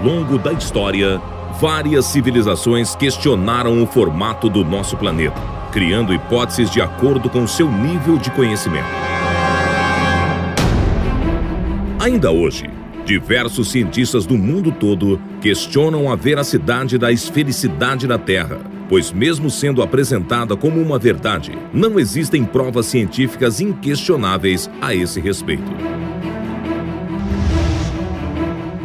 longo da história, várias civilizações questionaram o formato do nosso planeta, criando hipóteses de acordo com seu nível de conhecimento. Ainda hoje, diversos cientistas do mundo todo questionam a veracidade da esfericidade da Terra, pois mesmo sendo apresentada como uma verdade, não existem provas científicas inquestionáveis a esse respeito.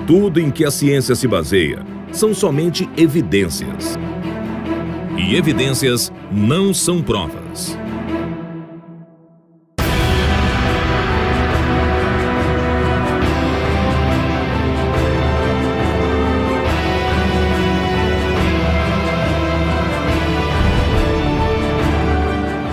Tudo em que a ciência se baseia são somente evidências. E evidências não são provas.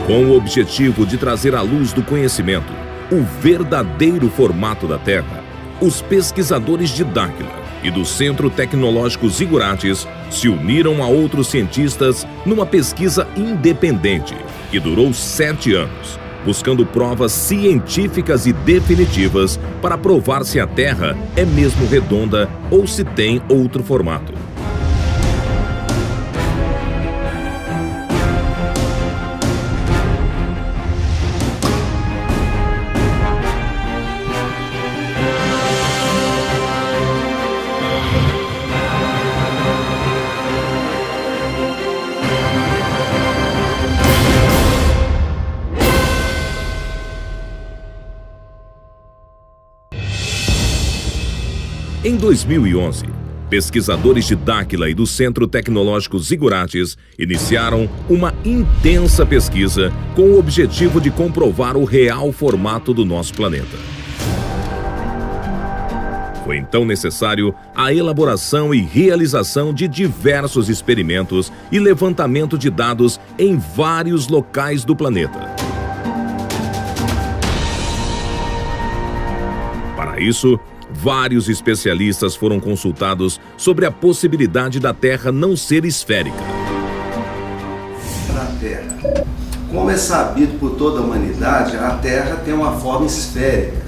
Com o objetivo de trazer à luz do conhecimento o verdadeiro formato da Terra, os pesquisadores de Dáquila e do Centro Tecnológico Zigurates se uniram a outros cientistas numa pesquisa independente que durou 7 anos, buscando provas científicas e definitivas para provar se a Terra é mesmo redonda ou se tem outro formato. Em 2011, pesquisadores de Dáquila e do Centro Tecnológico Zigurates iniciaram uma intensa pesquisa com o objetivo de comprovar o real formato do nosso planeta. Foi então necessário a elaboração e realização de diversos experimentos e levantamento de dados em vários locais do planeta. Para isso, vários especialistas foram consultados sobre a possibilidade da Terra não ser esférica. Na Terra, como é sabido por toda a humanidade, a Terra tem uma forma esférica.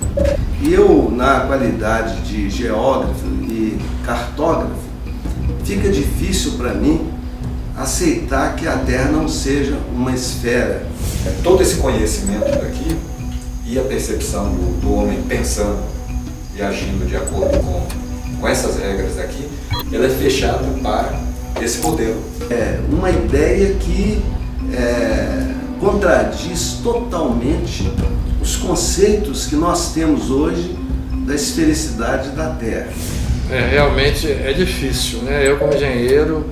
E eu, na qualidade de geógrafo e cartógrafo, fica difícil para mim aceitar que a Terra não seja uma esfera. Todo esse conhecimento daqui e a percepção do homem pensando e agindo de acordo com essas regras aqui, ela é fechada para esse modelo. É uma ideia que contradiz totalmente os conceitos que nós temos hoje da esfericidade da Terra. Realmente é difícil, né? Eu, como engenheiro,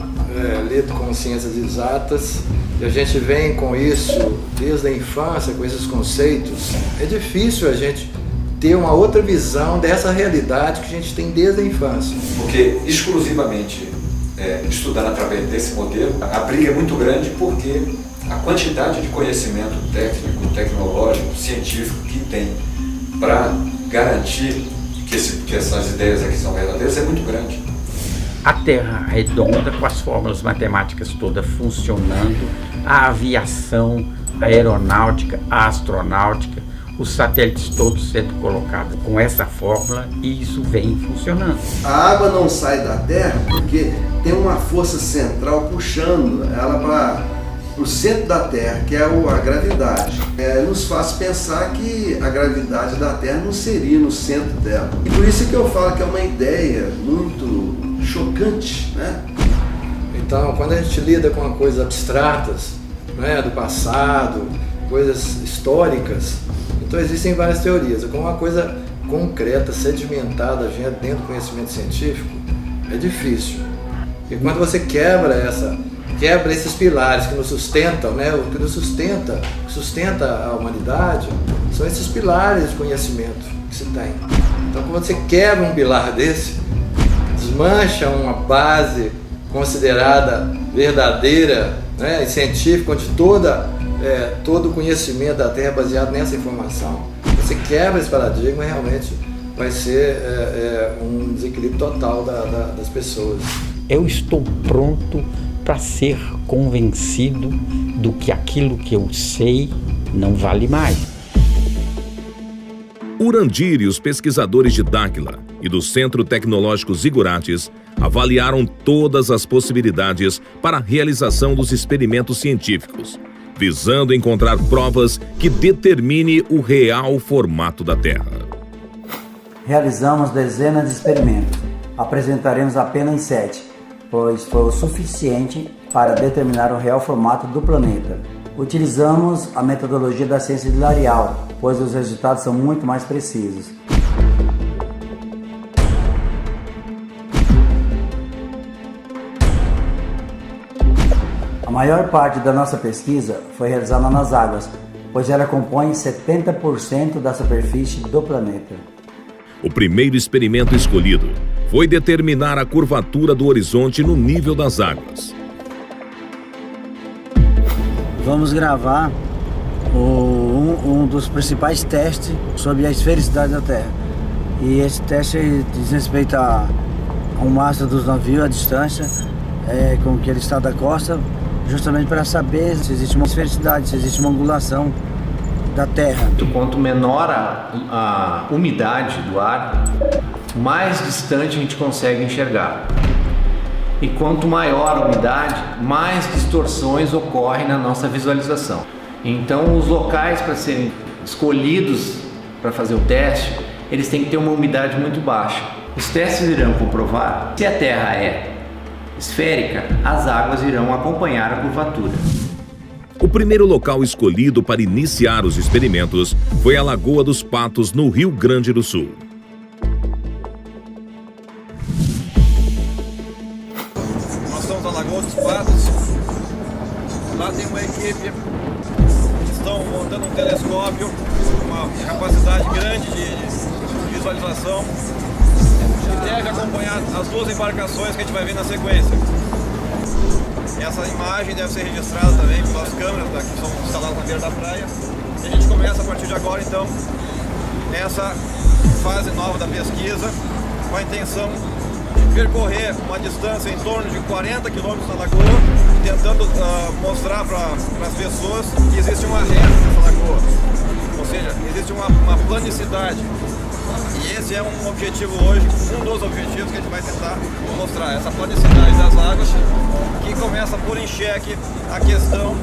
lido com ciências exatas, e a gente vem com isso desde a infância, com esses conceitos. É difícil a gente ter uma outra visão dessa realidade que a gente tem desde a infância. Porque exclusivamente estudando através desse modelo, a briga é muito grande porque a quantidade de conhecimento técnico, tecnológico, científico que tem para garantir que essas ideias aqui são verdadeiras é muito grande. A Terra redonda, com as fórmulas matemáticas todas funcionando, a aviação, a aeronáutica, a astronáutica, os satélites todos sendo colocados com essa fórmula, e isso vem funcionando. A água não sai da Terra porque tem uma força central puxando ela para o centro da Terra, que é a gravidade. Nos faz pensar que a gravidade da Terra não seria no centro dela. E por isso que eu falo que é uma ideia muito chocante, né? Então, quando a gente lida com coisas abstratas, né, do passado, coisas históricas, então existem várias teorias. Com uma coisa concreta, sedimentada dentro do conhecimento científico, é difícil. E quando você quebra esses pilares que nos sustentam, né, o que nos sustenta a humanidade, são esses pilares de conhecimento que se tem. Então, quando você quebra um pilar desse, desmancha uma base considerada verdadeira, né, e científica, onde todo o conhecimento da Terra é baseado nessa informação. Você quebra esse paradigma, realmente vai ser um desequilíbrio total das pessoas. Eu estou pronto para ser convencido do que aquilo que eu sei não vale mais. Urandir e os pesquisadores de Dáquila e do Centro Tecnológico Zigurates avaliaram todas as possibilidades para a realização dos experimentos científicos, visando encontrar provas que determine o real formato da Terra. Realizamos dezenas de experimentos. Apresentaremos apenas 7, pois foi o suficiente para determinar o real formato do planeta. Utilizamos a metodologia da ciência de L'Arial, pois os resultados são muito mais precisos. A maior parte da nossa pesquisa foi realizada nas águas, pois ela compõe 70% da superfície do planeta. O primeiro experimento escolhido foi determinar a curvatura do horizonte no nível das águas. Vamos gravar um dos principais testes sobre a esfericidade da Terra. E esse teste diz respeito ao mastro dos navios, a distância com que ele está da costa, justamente para saber se existe uma esfericidade, se existe uma angulação da Terra. Quanto menor a umidade do ar, mais distante a gente consegue enxergar. E quanto maior a umidade, mais distorções ocorrem na nossa visualização. Então, os locais para serem escolhidos para fazer o teste, eles têm que ter uma umidade muito baixa. Os testes irão comprovar se a Terra é esférica, as águas irão acompanhar a curvatura. O primeiro local escolhido para iniciar os experimentos foi a Lagoa dos Patos, no Rio Grande do Sul. Nós estamos na Lagoa dos Patos. Lá tem uma equipe que estão montando um telescópio com uma capacidade grande de visualização, que deve acompanhar as duas embarcações que a gente vai ver na sequência. Essa imagem deve ser registrada também pelas câmeras que são instaladas na beira da praia. E a gente começa a partir de agora, então, essa fase nova da pesquisa, com a intenção de percorrer uma distância em torno de 40 quilômetros na lagoa, tentando mostrar para as pessoas que existe uma reta nessa lagoa, ou seja, existe uma planicidade. E esse é um objetivo hoje, um dos objetivos que a gente vai tentar mostrar, essa planicidade das águas, que começa a pôr em xeque a questão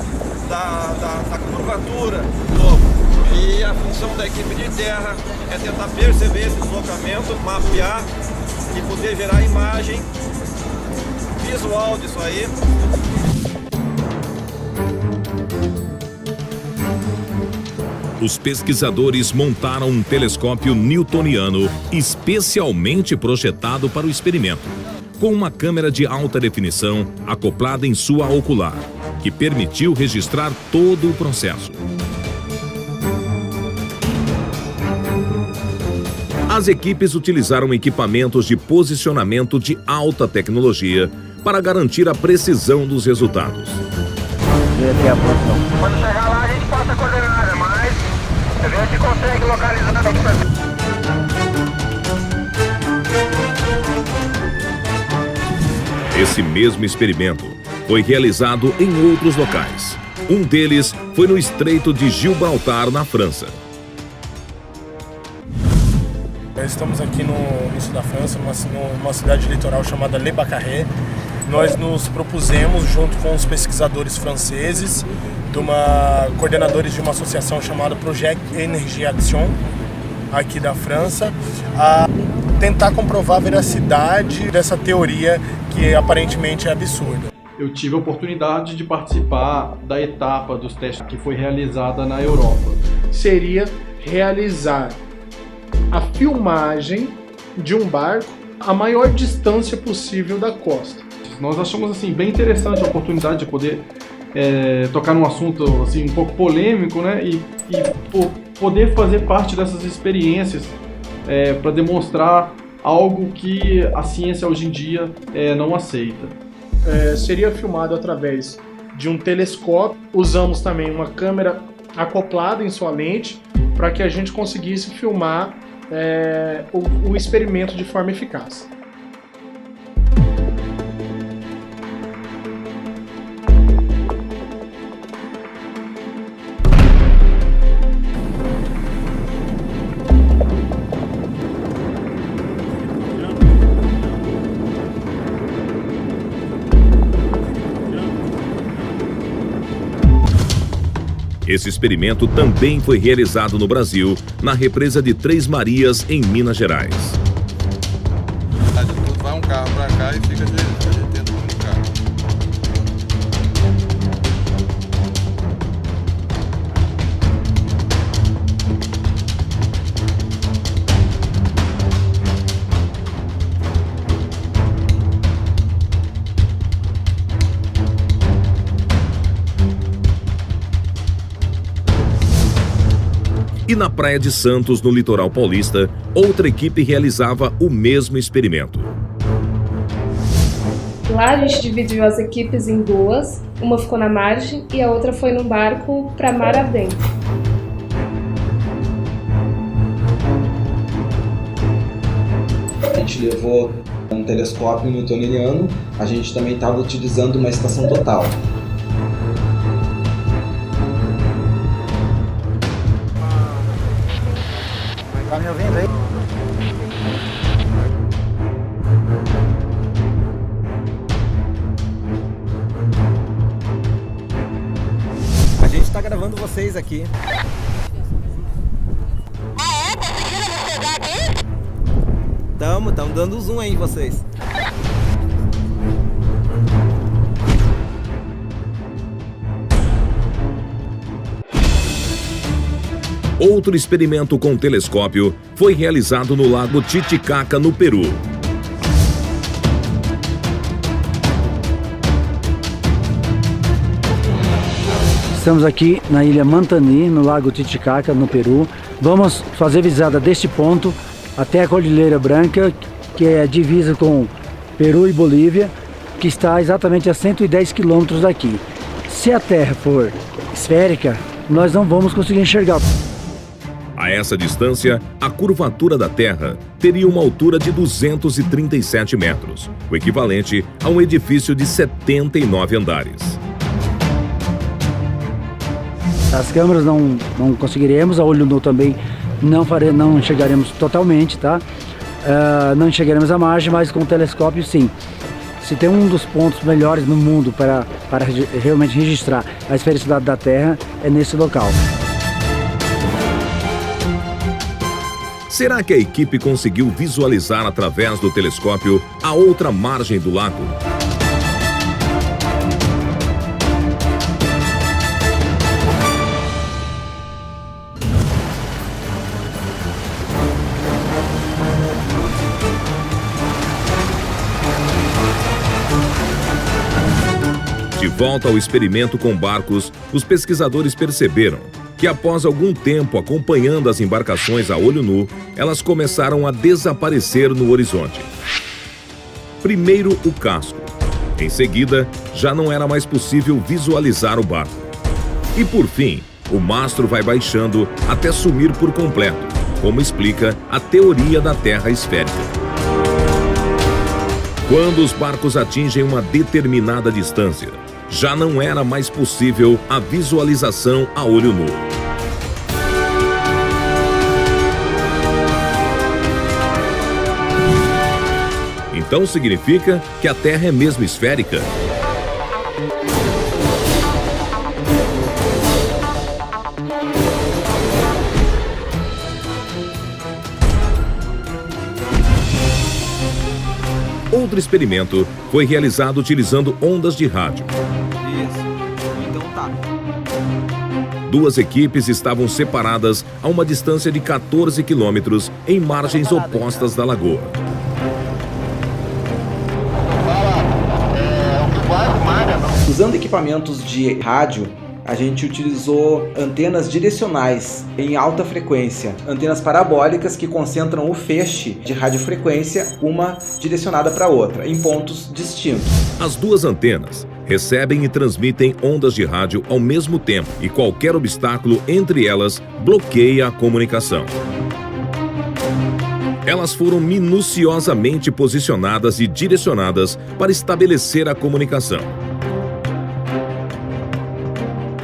da curvatura do globo. E a função da equipe de terra é tentar perceber esse deslocamento, mapear e poder gerar imagem visual disso aí. Os pesquisadores montaram um telescópio newtoniano especialmente projetado para o experimento, com uma câmera de alta definição acoplada em sua ocular, que permitiu registrar todo o processo. As equipes utilizaram equipamentos de posicionamento de alta tecnologia para garantir a precisão dos resultados. Quando chegar lá, a gente passa a coordenada, mas a gente consegue localizar aqui. Esse mesmo experimento foi realizado em outros locais. Um deles foi no Estreito de Gibraltar, na França. Estamos aqui no sul da França, numa cidade litoral chamada Le Baccaré. Nós nos propusemos, junto com os pesquisadores franceses, coordenadores de uma associação chamada Projet Énergie Action, aqui da França, a tentar comprovar a veracidade dessa teoria que aparentemente é absurda. Eu tive a oportunidade de participar da etapa dos testes que foi realizada na Europa. Seria realizar a filmagem de um barco a maior distância possível da costa. Nós achamos assim bem interessante a oportunidade de poder tocar num assunto assim um pouco polêmico, né? E poder fazer parte dessas experiências para demonstrar algo que a ciência hoje em dia não aceita. Seria filmado através de um telescópio. Usamos também uma câmera acoplada em sua lente para que a gente conseguisse filmar o experimento de forma eficaz. Esse experimento também foi realizado no Brasil, na represa de Três Marias, em Minas Gerais. Vai um carro para cá e fica tenta comunicar. E na Praia de Santos, no litoral paulista, outra equipe realizava o mesmo experimento. Lá a gente dividiu as equipes em duas, uma ficou na margem e a outra foi num barco para mar adentro. A gente levou um telescópio newtoniano, a gente também estava utilizando uma estação total. Tá me ouvindo aí? A gente tá gravando vocês aqui. Ah, é? Conseguiram me pegar aqui? Tamo dando zoom aí em vocês. Outro experimento com telescópio foi realizado no Lago Titicaca, no Peru. Estamos aqui na ilha Mantani, no Lago Titicaca, no Peru. Vamos fazer visada deste ponto até a Cordilheira Branca, que é a divisa com Peru e Bolívia, que está exatamente a 110 quilômetros daqui. Se a Terra for esférica, nós não vamos conseguir enxergar. A essa distância, a curvatura da Terra teria uma altura de 237 metros, o equivalente a um edifício de 79 andares. As câmeras não conseguiremos, a olho nu também não enxergaremos totalmente, tá? Não enxergaremos a margem, mas com o telescópio sim. Se tem um dos pontos melhores no mundo para realmente registrar a esfericidade da Terra, é nesse local. Será que a equipe conseguiu visualizar através do telescópio a outra margem do lago? De volta ao experimento com barcos, os pesquisadores perceberam que após algum tempo acompanhando as embarcações a olho nu, elas começaram a desaparecer no horizonte. Primeiro o casco. Em seguida, já não era mais possível visualizar o barco. E por fim, o mastro vai baixando até sumir por completo, como explica a teoria da Terra esférica. Quando os barcos atingem uma determinada distância, já não era mais possível a visualização a olho nu. Então significa que a Terra é mesmo esférica? Outro experimento foi realizado utilizando ondas de rádio. Isso. Então tá. Duas equipes estavam separadas a uma distância de 14 quilômetros em margens opostas da lagoa. Usando equipamentos de rádio, a gente utilizou antenas direcionais em alta frequência, antenas parabólicas que concentram o feixe de radiofrequência, uma direcionada para a outra, em pontos distintos. As duas antenas recebem e transmitem ondas de rádio ao mesmo tempo e qualquer obstáculo entre elas bloqueia a comunicação. Elas foram minuciosamente posicionadas e direcionadas para estabelecer a comunicação.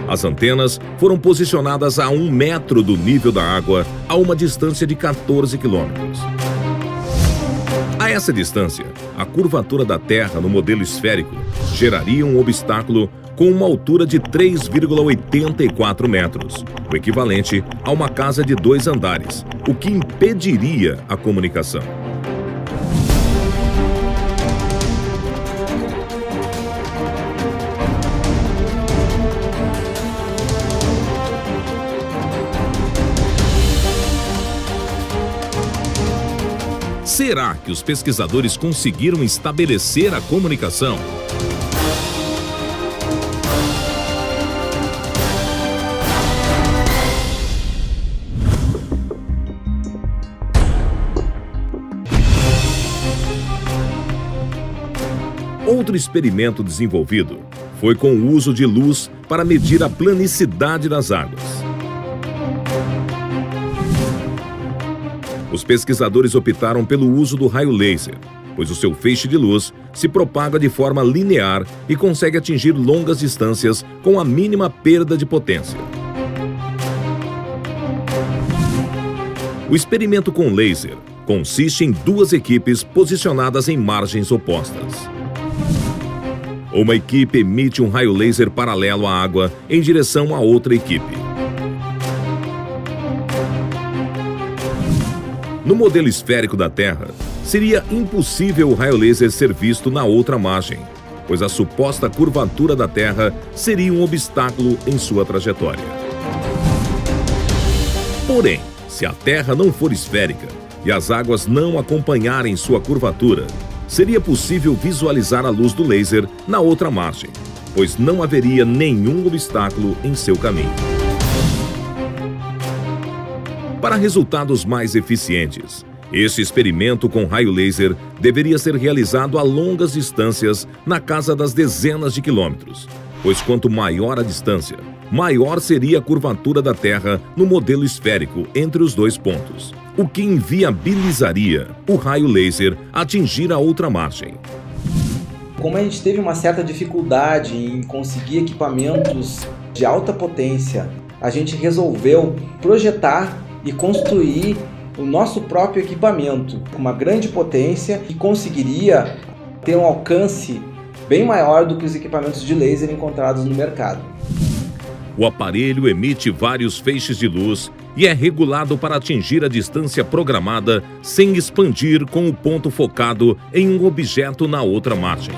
As antenas foram posicionadas a 1 metro do nível da água, a uma distância de 14 quilômetros. A essa distância, a curvatura da Terra no modelo esférico geraria um obstáculo com uma altura de 3,84 metros, o equivalente a uma casa de 2 andares, o que impediria a comunicação. Será que os pesquisadores conseguiram estabelecer a comunicação? Outro experimento desenvolvido foi com o uso de luz para medir a planicidade das águas. Os pesquisadores optaram pelo uso do raio laser, pois o seu feixe de luz se propaga de forma linear e consegue atingir longas distâncias com a mínima perda de potência. O experimento com laser consiste em 2 equipes posicionadas em margens opostas. Uma equipe emite um raio laser paralelo à água em direção à outra equipe. No modelo esférico da Terra, seria impossível o raio laser ser visto na outra margem, pois a suposta curvatura da Terra seria um obstáculo em sua trajetória. Porém, se a Terra não for esférica e as águas não acompanharem sua curvatura, seria possível visualizar a luz do laser na outra margem, pois não haveria nenhum obstáculo em seu caminho. Para resultados mais eficientes, este experimento com raio laser deveria ser realizado a longas distâncias na casa das dezenas de quilômetros, pois quanto maior a distância, maior seria a curvatura da Terra no modelo esférico entre os 2 pontos, o que inviabilizaria o raio laser atingir a outra margem. Como a gente teve uma certa dificuldade em conseguir equipamentos de alta potência, a gente resolveu projetar e construir o nosso próprio equipamento com uma grande potência que conseguiria ter um alcance bem maior do que os equipamentos de laser encontrados no mercado. O aparelho emite vários feixes de luz e é regulado para atingir a distância programada sem expandir com o ponto focado em um objeto na outra margem.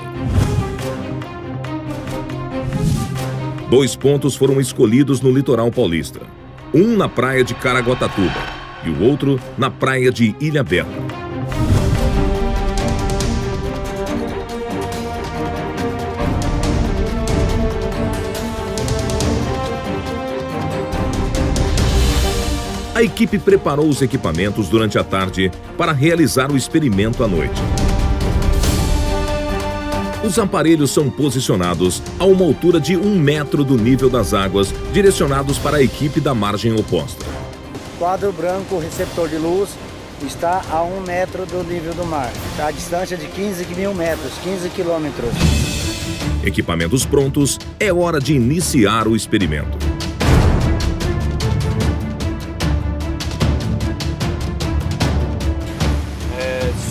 2 pontos foram escolhidos no litoral paulista. Um na praia de Caraguatatuba e o outro na praia de Ilhabela. A equipe preparou os equipamentos durante a tarde para realizar o experimento à noite. Os aparelhos são posicionados a uma altura de 1 metro do nível das águas, direcionados para a equipe da margem oposta. Quadro branco, receptor de luz, está a 1 metro do nível do mar. Está a distância de 15 mil metros, 15 quilômetros. Equipamentos prontos, é hora de iniciar o experimento.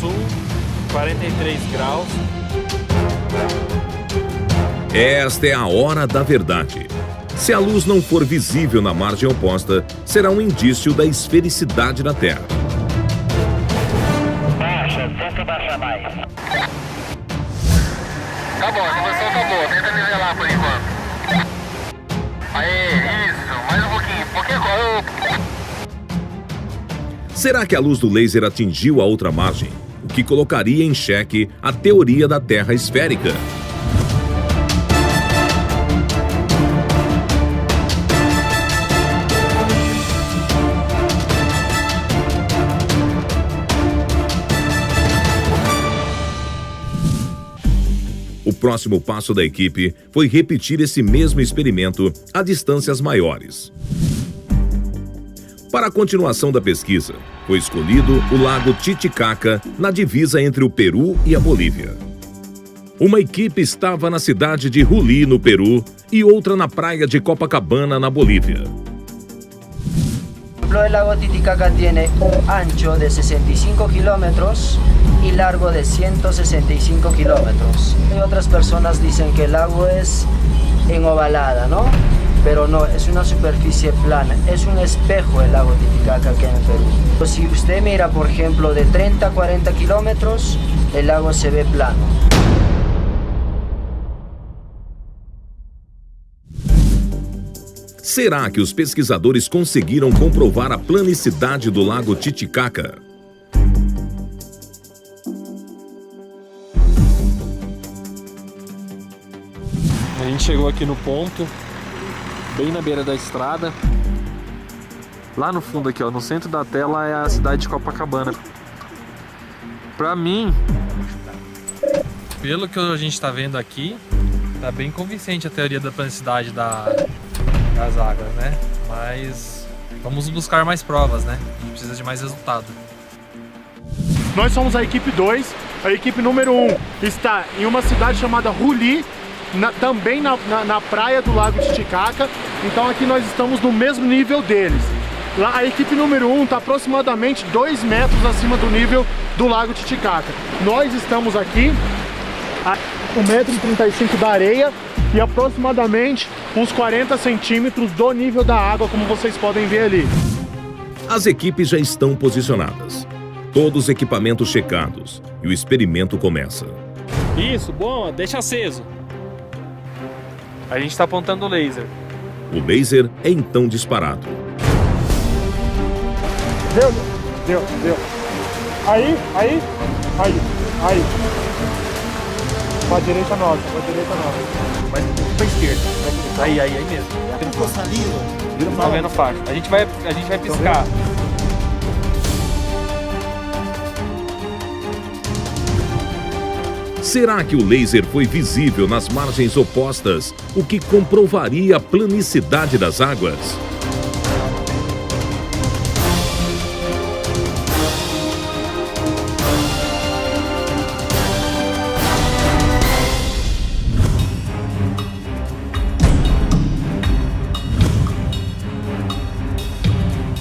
Sul, 43 graus. Esta é a hora da verdade. Se a luz não for visível na margem oposta, será um indício da esfericidade da Terra. Baixa, tenta baixar mais. Tá bom, a situação tá boa, tenta nivelar por enquanto. Aê, isso, mais um pouquinho Será que a luz do laser atingiu a outra margem, o que colocaria em xeque a teoria da Terra esférica? O próximo passo da equipe foi repetir esse mesmo experimento a distâncias maiores. Para a continuação da pesquisa, foi escolhido o lago Titicaca, na divisa entre o Peru e a Bolívia. Uma equipe estava na cidade de Juli, no Peru, e outra na praia de Copacabana, na Bolívia. El lago Titicaca tiene un ancho de 65 kilómetros y largo de 165 kilómetros. Y otras personas dicen que el lago es en ovalada, ¿no? Pero no, es una superficie plana, es un espejo el lago Titicaca aquí en el Perú. Pues si usted mira, por ejemplo, de 30 a 40 kilómetros, el lago se ve plano. Será que os pesquisadores conseguiram comprovar a planicidade do lago Titicaca? A gente chegou aqui no ponto, bem na beira da estrada. Lá no fundo aqui, ó, no centro da tela é a cidade de Copacabana. Pra mim, pelo que a gente está vendo aqui, tá bem convincente a teoria da planicidade das águas, né? Mas vamos buscar mais provas, né? A gente precisa de mais resultado. Nós somos a equipe 2, a equipe número 1 está em uma cidade chamada Ruli, também na praia do lago Titicaca, então aqui nós estamos no mesmo nível deles. Lá a equipe número 1 está aproximadamente 2 metros acima do nível do lago Titicaca. Nós estamos aqui a 1,35 m da areia e aproximadamente uns 40 centímetros do nível da água, como vocês podem ver ali. As equipes já estão posicionadas, todos os equipamentos checados e o experimento começa. Isso, bom, deixa aceso. A gente está apontando o laser. O laser é então disparado. Deu. Aí. Pra direita nossa. Vai pra esquerda. Aí mesmo. Ficou saliva. Tá vendo faixa. A gente vai piscar. Será que o laser foi visível nas margens opostas, o que comprovaria a planicidade das águas?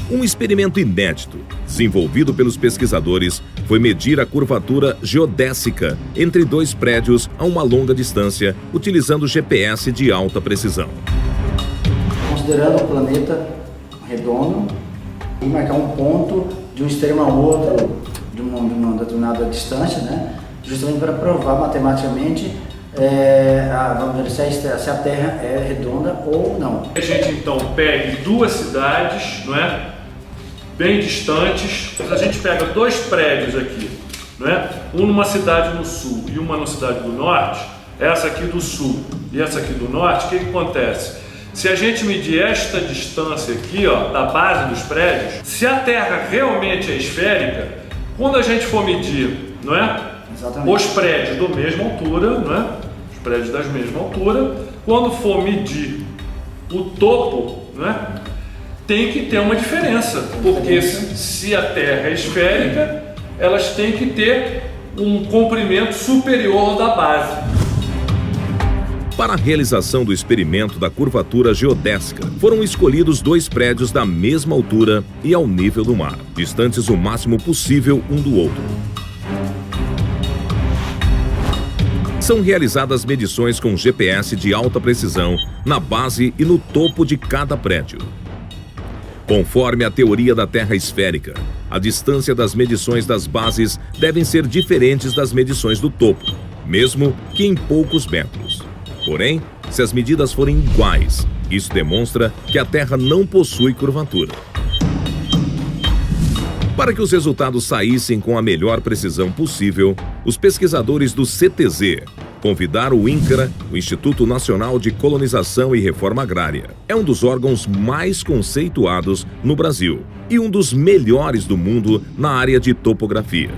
Um experimento inédito, desenvolvido pelos pesquisadores, foi medir a curvatura geodésica entre dois prédios a uma longa distância, utilizando GPS de alta precisão. Considerando o planeta redondo e marcar um ponto de um extremo ao outro de uma determinada distância, né? Justamente para provar matematicamente vamos dizer, se a Terra é redonda ou não. A gente então pegue duas cidades, não é? Bem distantes. A gente pega dois prédios aqui, não é? Um numa cidade no sul e uma na cidade do norte. Essa aqui do sul e essa aqui do norte. O que acontece? Se a gente medir esta distância aqui, ó, da base dos prédios, se a Terra realmente é esférica, quando a gente for medir, não é? Exatamente. Os prédios da mesma altura, não é? Os prédios da mesma altura, quando for medir o topo, não é? Tem que ter uma diferença, porque se a Terra é esférica, elas têm que ter um comprimento superior da base. Para a realização do experimento da curvatura geodésica, foram escolhidos dois prédios da mesma altura e ao nível do mar, distantes o máximo possível um do outro. São realizadas medições com GPS de alta precisão na base e no topo de cada prédio. Conforme a teoria da Terra esférica, a distância das medições das bases devem ser diferentes das medições do topo, mesmo que em poucos metros. Porém, se as medidas forem iguais, isso demonstra que a Terra não possui curvatura. Para que os resultados saíssem com a melhor precisão possível, os pesquisadores do CTZ convidaram o INCRA, o Instituto Nacional de Colonização e Reforma Agrária. É um dos órgãos mais conceituados no Brasil e um dos melhores do mundo na área de topografia.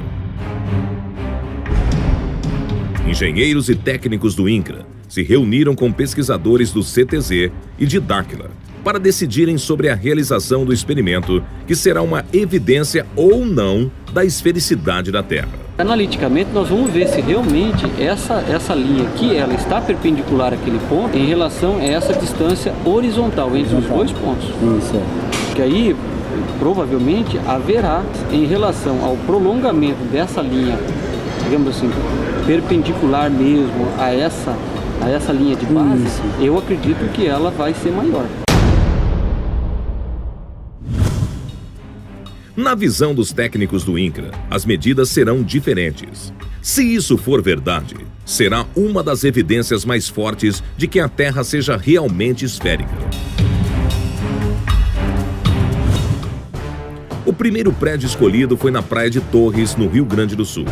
Engenheiros e técnicos do INCRA se reuniram com pesquisadores do CTZ e de Dáquila para decidirem sobre a realização do experimento, que será uma evidência ou não da esfericidade da Terra. Analiticamente, nós vamos ver se realmente essa linha aqui, ela está perpendicular àquele ponto em relação a essa distância horizontal entre os dois pontos. Isso. Que aí provavelmente haverá, em relação ao prolongamento dessa linha, digamos assim, perpendicular mesmo a essa linha de base, eu acredito que ela vai ser maior. Na visão dos técnicos do INCRA, as medidas serão diferentes. Se isso for verdade, será uma das evidências mais fortes de que a Terra seja realmente esférica. O primeiro prédio escolhido foi na Praia de Torres, no Rio Grande do Sul.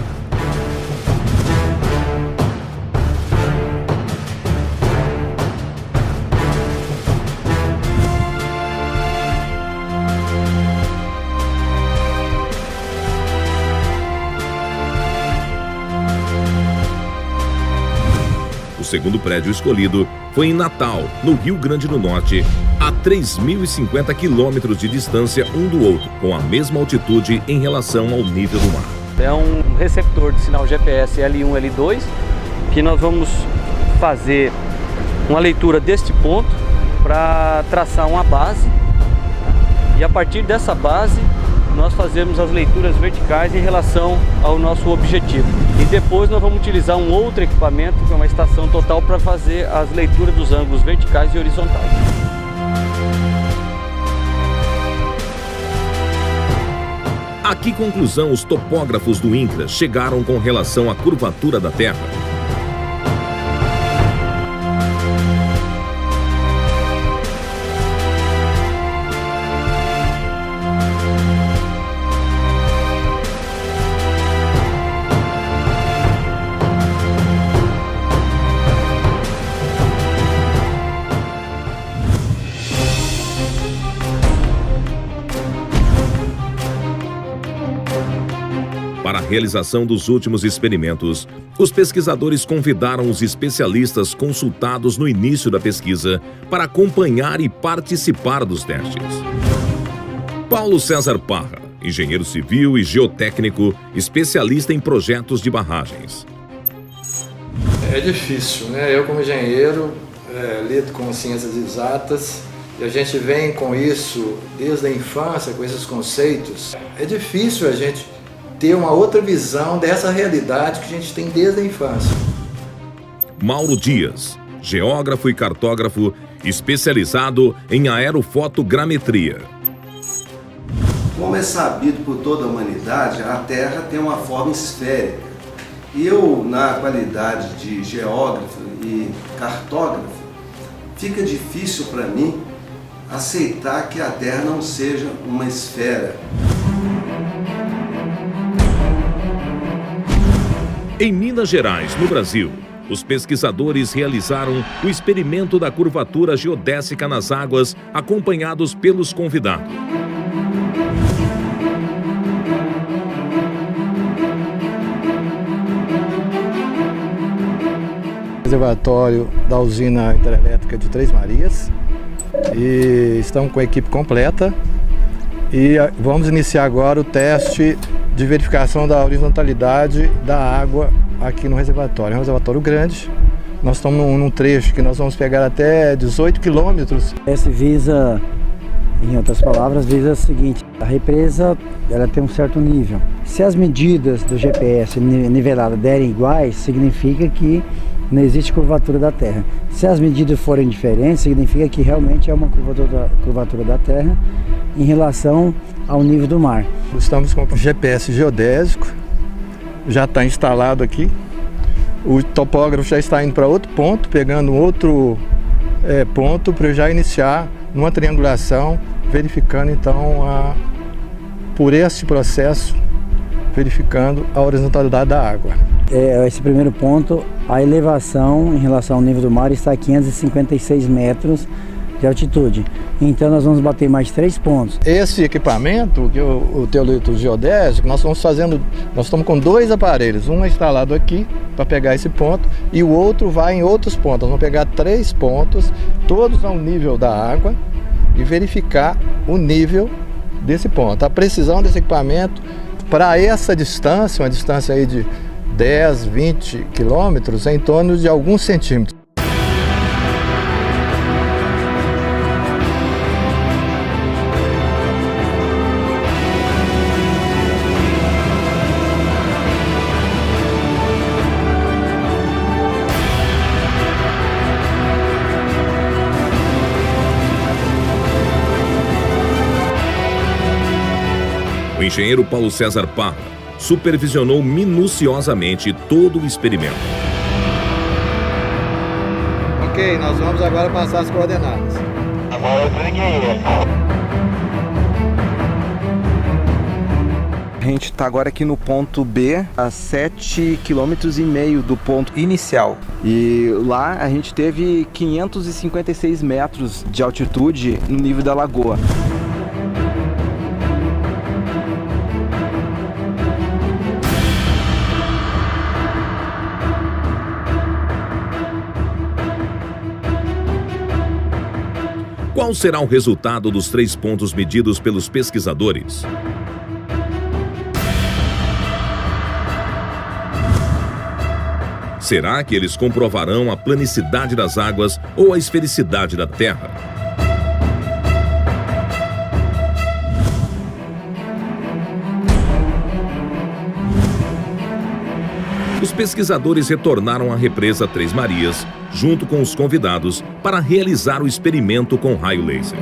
O segundo prédio escolhido foi em Natal, no Rio Grande do Norte, a 3.050 quilômetros de distância um do outro, com a mesma altitude em relação ao nível do mar. É um receptor de sinal GPS L1, L2, que nós vamos fazer uma leitura deste ponto para traçar uma base, e a partir dessa base nós fazemos as leituras verticais em relação ao nosso objetivo. E depois nós vamos utilizar um outro equipamento, que é uma estação total, para fazer as leituras dos ângulos verticais e horizontais. A que conclusão os topógrafos do INCRA chegaram com relação à curvatura da Terra? Para a realização dos últimos experimentos, os pesquisadores convidaram os especialistas consultados no início da pesquisa para acompanhar e participar dos testes. Paulo César Parra, engenheiro civil e geotécnico, especialista em projetos de barragens. É difícil, né? Eu como engenheiro lido com ciências exatas e a gente vem com isso desde a infância, com esses conceitos. É difícil a gente ter uma outra visão dessa realidade que a gente tem desde a infância. Mauro Dias, geógrafo e cartógrafo, especializado em aerofotogrametria. Como é sabido por toda a humanidade, a Terra tem uma forma esférica. E eu, na qualidade de geógrafo e cartógrafo, fica difícil para mim aceitar que a Terra não seja uma esfera. Em Minas Gerais, no Brasil, os pesquisadores realizaram o experimento da curvatura geodésica nas águas, acompanhados pelos convidados. Reservatório da usina hidrelétrica de Três Marias e estamos com a equipe completa e vamos iniciar agora o teste de verificação da horizontalidade da água aqui no reservatório. É um reservatório grande, nós estamos num trecho que nós vamos pegar até 18 quilômetros. Esse visa, em outras palavras, visa o seguinte: a represa ela tem um certo nível. Se as medidas do GPS nivelada derem iguais, significa que não existe curvatura da Terra. Se as medidas forem diferentes, significa que realmente é uma curvatura da Terra em relação ao nível do mar. Estamos com o GPS geodésico, já está instalado aqui. O topógrafo já está indo para outro ponto, pegando outro ponto para já iniciar numa triangulação, verificando então por esse processo, verificando a horizontalidade da água. Esse primeiro ponto, a elevação em relação ao nível do mar está a 556 metros de altitude. Então nós vamos bater mais 3 pontos. Esse equipamento, que o teolito geodésico, nós estamos com 2 aparelhos. Um é instalado aqui para pegar esse ponto e o outro vai em outros pontos. Nós vamos pegar 3 pontos, todos ao nível da água, e verificar o nível desse ponto. A precisão desse equipamento para essa distância, uma distância aí de 10, 20 quilômetros, é em torno de alguns centímetros. O engenheiro Paulo César Parra supervisionou minuciosamente todo o experimento. Ok, nós vamos agora passar as coordenadas. Agora eu liguei. A gente está agora aqui no ponto B, a 7,5 km do ponto inicial. E lá a gente teve 556 metros de altitude no nível da lagoa. Qual será o resultado dos 3 pontos medidos pelos pesquisadores? Será que eles comprovarão a planicidade das águas ou a esfericidade da Terra? Os pesquisadores retornaram à represa Três Marias, junto com os convidados, para realizar o experimento com raio laser.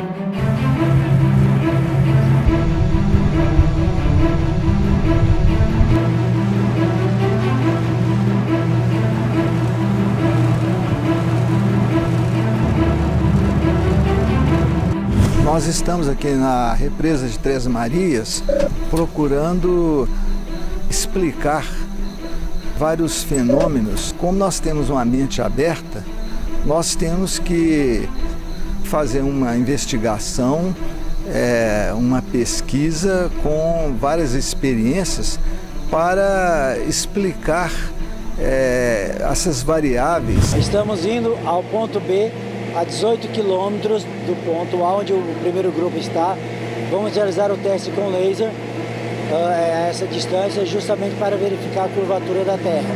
Nós estamos aqui na represa de Três Marias procurando explicar vários fenômenos. Como nós temos uma mente aberta, nós temos que fazer uma investigação, uma pesquisa com várias experiências para explicar essas variáveis. Estamos indo ao ponto B, a 18 quilômetros do ponto onde o primeiro grupo está. Vamos realizar o teste com laser a essa distância, justamente para verificar a curvatura da Terra.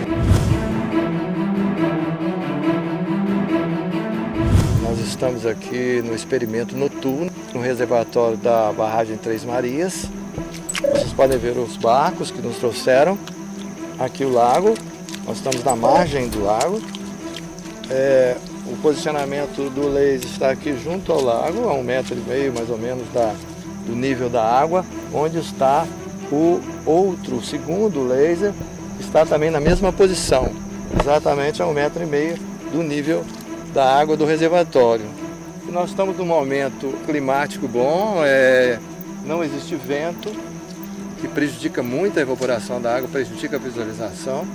Nós estamos aqui no experimento noturno, no reservatório da barragem Três Marias. Vocês podem ver os barcos que nos trouxeram. Aqui o lago, nós estamos na margem do lago. O posicionamento do laser está aqui junto ao lago, a 1,5 metro mais ou menos do nível da água, onde está o segundo laser, está também na mesma posição, exatamente a 1,5 metro do nível da água do reservatório. E nós estamos num momento climático bom, não existe vento, que prejudica muito a evaporação da água, prejudica a visualização.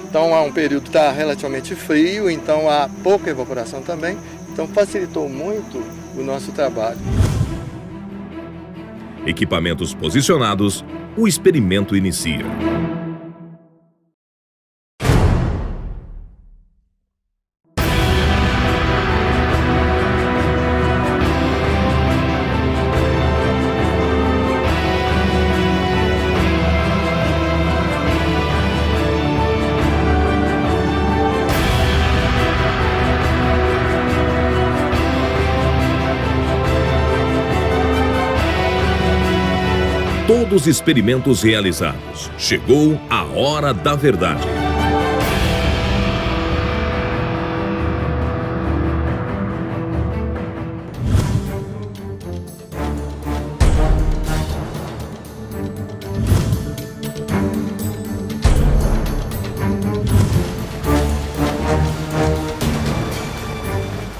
Então há um período que está relativamente frio, então há pouca evaporação também, então facilitou muito o nosso trabalho. Equipamentos posicionados, o experimento inicia. Todos os experimentos realizados. Chegou a hora da verdade.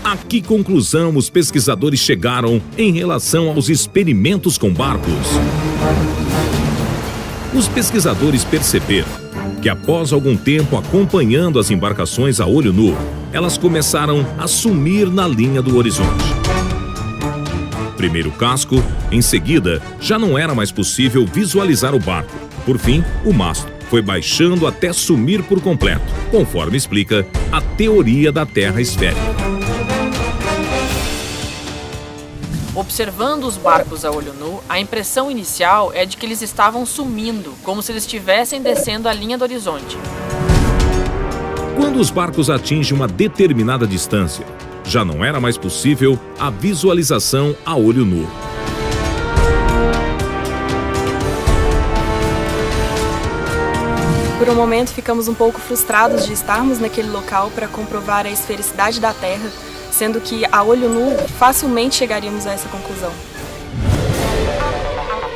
A que conclusão os pesquisadores chegaram em relação aos experimentos com barcos? Os pesquisadores perceberam que após algum tempo acompanhando as embarcações a olho nu, elas começaram a sumir na linha do horizonte. Primeiro o casco, em seguida, já não era mais possível visualizar o barco. Por fim, o mastro foi baixando até sumir por completo, conforme explica a teoria da Terra esférica. Observando os barcos a olho nu, a impressão inicial é de que eles estavam sumindo, como se eles estivessem descendo a linha do horizonte. Quando os barcos atingem uma determinada distância, já não era mais possível a visualização a olho nu. Por um momento ficamos um pouco frustrados de estarmos naquele local para comprovar a esfericidade da Terra, sendo que a olho nu facilmente chegaríamos a essa conclusão.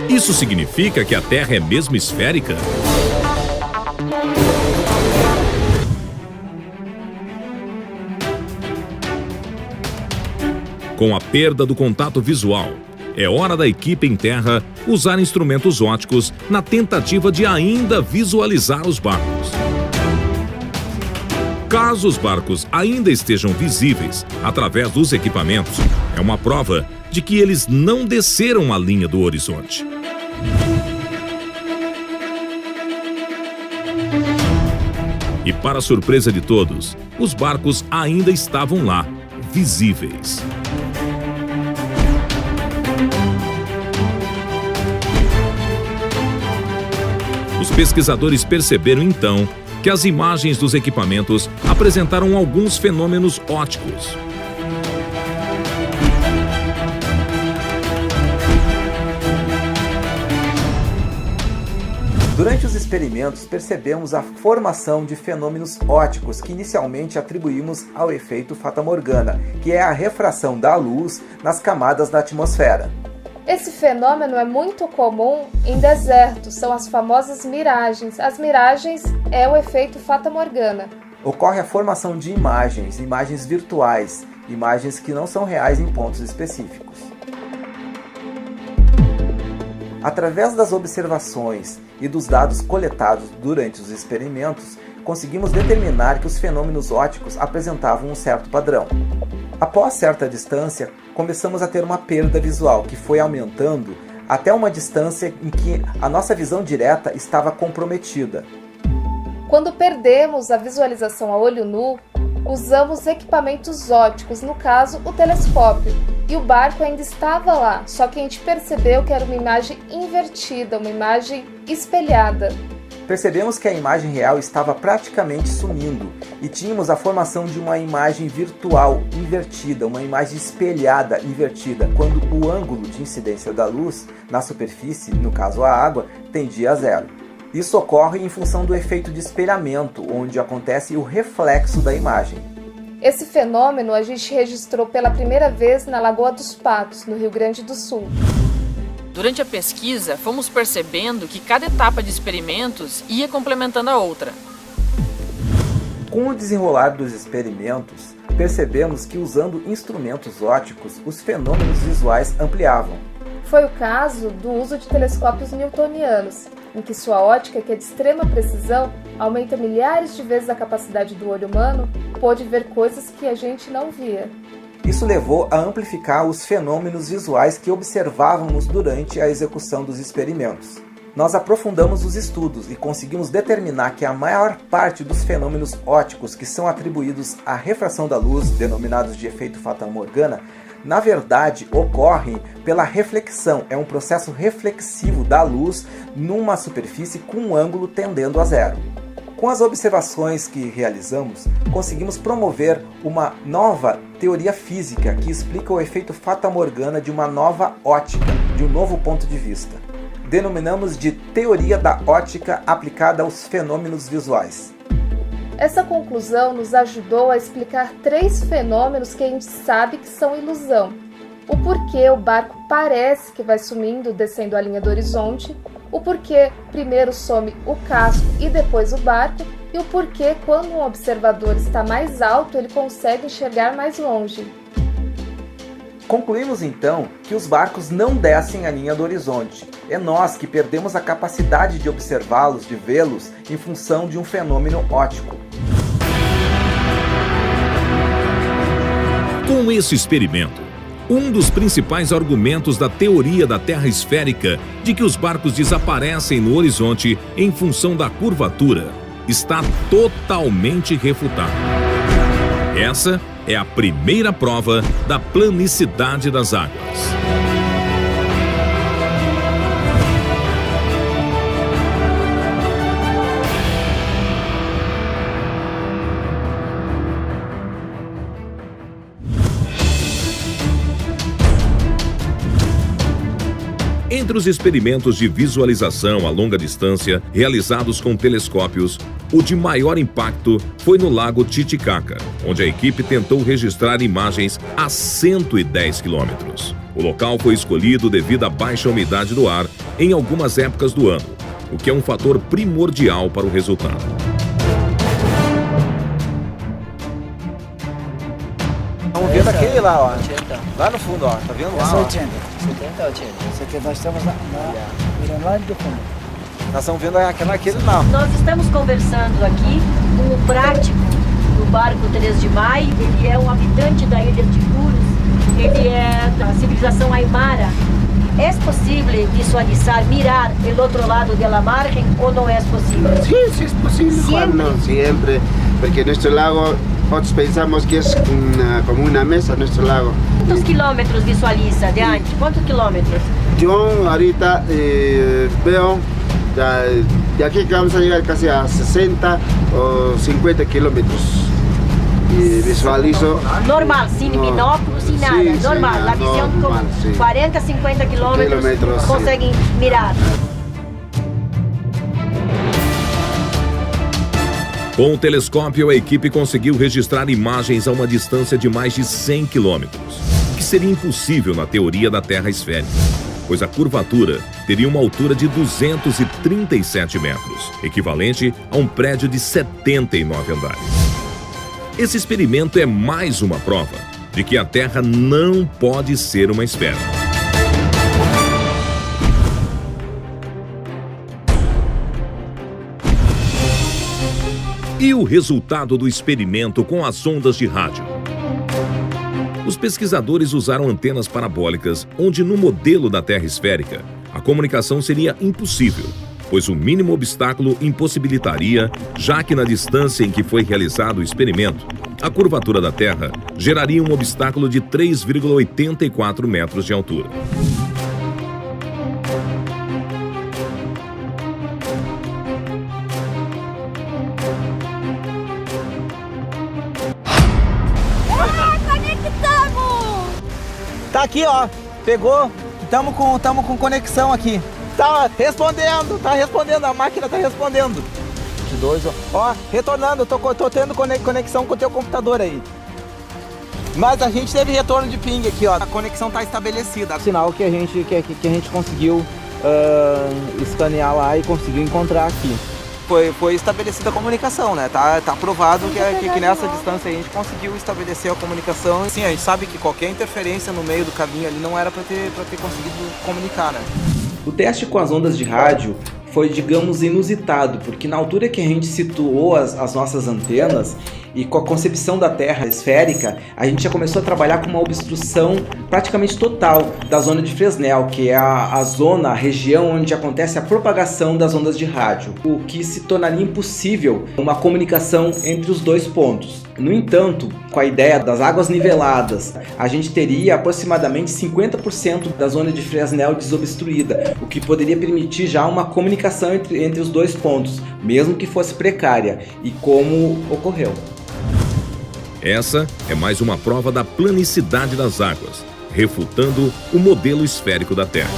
Isso significa que a Terra é mesmo esférica? Com a perda do contato visual, é hora da equipe em terra usar instrumentos ópticos na tentativa de ainda visualizar os barcos. Caso os barcos ainda estejam visíveis através dos equipamentos, é uma prova de que eles não desceram a linha do horizonte. E para surpresa de todos, os barcos ainda estavam lá, visíveis. Os pesquisadores perceberam então que as imagens dos equipamentos apresentaram alguns fenômenos ópticos. Durante os experimentos, percebemos a formação de fenômenos ópticos que inicialmente atribuímos ao efeito fatamorgana, que é a refração da luz nas camadas da atmosfera. Esse fenômeno é muito comum em desertos, são as famosas miragens. As miragens é o efeito fatamorgana. Ocorre a formação de imagens virtuais, imagens que não são reais em pontos específicos. Através das observações e dos dados coletados durante os experimentos, conseguimos determinar que os fenômenos ópticos apresentavam um certo padrão. Após certa distância, começamos a ter uma perda visual, que foi aumentando até uma distância em que a nossa visão direta estava comprometida. Quando perdemos a visualização a olho nu, usamos equipamentos ópticos, no caso o telescópio, e o barco ainda estava lá, só que a gente percebeu que era uma imagem invertida, uma imagem espelhada. Percebemos que a imagem real estava praticamente sumindo e tínhamos a formação de uma imagem virtual invertida, uma imagem espelhada invertida, quando o ângulo de incidência da luz na superfície, no caso a água, tendia a zero. Isso ocorre em função do efeito de espelhamento, onde acontece o reflexo da imagem. Esse fenômeno a gente registrou pela primeira vez na Lagoa dos Patos, no Rio Grande do Sul. Durante a pesquisa, fomos percebendo que cada etapa de experimentos ia complementando a outra. Com o desenrolar dos experimentos, percebemos que usando instrumentos ópticos, os fenômenos visuais ampliavam. Foi o caso do uso de telescópios newtonianos, em que sua ótica, que é de extrema precisão, aumenta milhares de vezes a capacidade do olho humano, pôde ver coisas que a gente não via. Isso levou a amplificar os fenômenos visuais que observávamos durante a execução dos experimentos. Nós aprofundamos os estudos e conseguimos determinar que a maior parte dos fenômenos ópticos que são atribuídos à refração da luz, denominados de efeito fatamorgana, na verdade ocorrem pela reflexão. É um processo reflexivo da luz numa superfície com um ângulo tendendo a zero. Com as observações que realizamos, conseguimos promover uma nova teoria física que explica o efeito fatamorgana de uma nova ótica, de um novo ponto de vista. Denominamos de teoria da ótica aplicada aos fenômenos visuais. Essa conclusão nos ajudou a explicar 3 fenômenos que a gente sabe que são ilusão. O porquê o barco parece que vai sumindo, descendo a linha do horizonte, o porquê primeiro some o casco e depois o barco, e o porquê quando um observador está mais alto ele consegue enxergar mais longe. Concluímos então que os barcos não descem a linha do horizonte. É nós que perdemos a capacidade de observá-los, de vê-los, em função de um fenômeno óptico. Com esse experimento, um dos principais argumentos da teoria da Terra esférica de que os barcos desaparecem no horizonte em função da curvatura está totalmente refutado. Essa é a primeira prova da planicidade das águas. Entre os experimentos de visualização a longa distância realizados com telescópios, o de maior impacto foi no Lago Titicaca, onde a equipe tentou registrar imagens a 110 quilômetros. O local foi escolhido devido à baixa umidade do ar em algumas épocas do ano, o que é um fator primordial para o resultado. Estamos vendo aquele lá, ó. Lá no fundo, ó. Tá vendo lá? Essa Ó. 80. 70, nós estamos mirando lá do fundo. Nós estamos vendo aquele lá. Nós estamos conversando aqui com o prático do barco 3 de Maio. Ele é um habitante da ilha de Puros. Ele é da civilização Aymara. É possível visualizar, mirar o outro lado da margem ou não é possível? Sí, sí es posible, Juan, no, siempre, porque nuestro lago, nosotros pensamos que es como una mesa nuestro lago. Quantos quilômetros visualiza de antes? Quantos quilômetros? Yo ahorita veo de aquí que vamos a llegar casi a 60 o 50 kilómetros. E visualizo... Normal, sem binóculo, sem nada, sim, normal. sim, A visão normal, com sim. 40, 50 quilômetros sim. conseguem mirar. Com o telescópio, a equipe conseguiu registrar imagens a uma distância de mais de 100 quilômetros, o que seria impossível na teoria da Terra esférica, pois a curvatura teria uma altura de 237 metros, equivalente a um prédio de 79 andares. Esse experimento é mais uma prova de que a Terra não pode ser uma esfera. E o resultado do experimento com as ondas de rádio? Os pesquisadores usaram antenas parabólicas, onde no modelo da Terra esférica, a comunicação seria impossível, pois o mínimo obstáculo impossibilitaria, já que na distância em que foi realizado o experimento, a curvatura da Terra geraria um obstáculo de 3,84 metros de altura. Tá aqui, ó. Pegou. Tamo com conexão aqui. Tá respondendo, a máquina tá respondendo. 22, ó, retornando, tô tendo conexão com o teu computador aí. Mas a gente teve retorno de ping aqui, ó. A conexão tá estabelecida. Sinal que a gente conseguiu escanear lá e conseguiu encontrar aqui. Foi estabelecida a comunicação, né? Tá provado que nessa distância a gente conseguiu estabelecer a comunicação. Sim, a gente sabe que qualquer interferência no meio do caminho ali não era para ter conseguido comunicar, né? O teste com as ondas de rádio foi, digamos, inusitado, porque na altura que a gente situou as nossas antenas e com a concepção da Terra esférica, a gente já começou a trabalhar com uma obstrução praticamente total da zona de Fresnel, que é a região onde acontece a propagação das ondas de rádio, o que se tornaria impossível uma comunicação entre os dois pontos. No entanto, com a ideia das águas niveladas, a gente teria aproximadamente 50% da zona de Fresnel desobstruída, o que poderia permitir já uma comunicação entre os dois pontos, mesmo que fosse precária, e como ocorreu. Essa é mais uma prova da planicidade das águas, refutando o modelo esférico da Terra.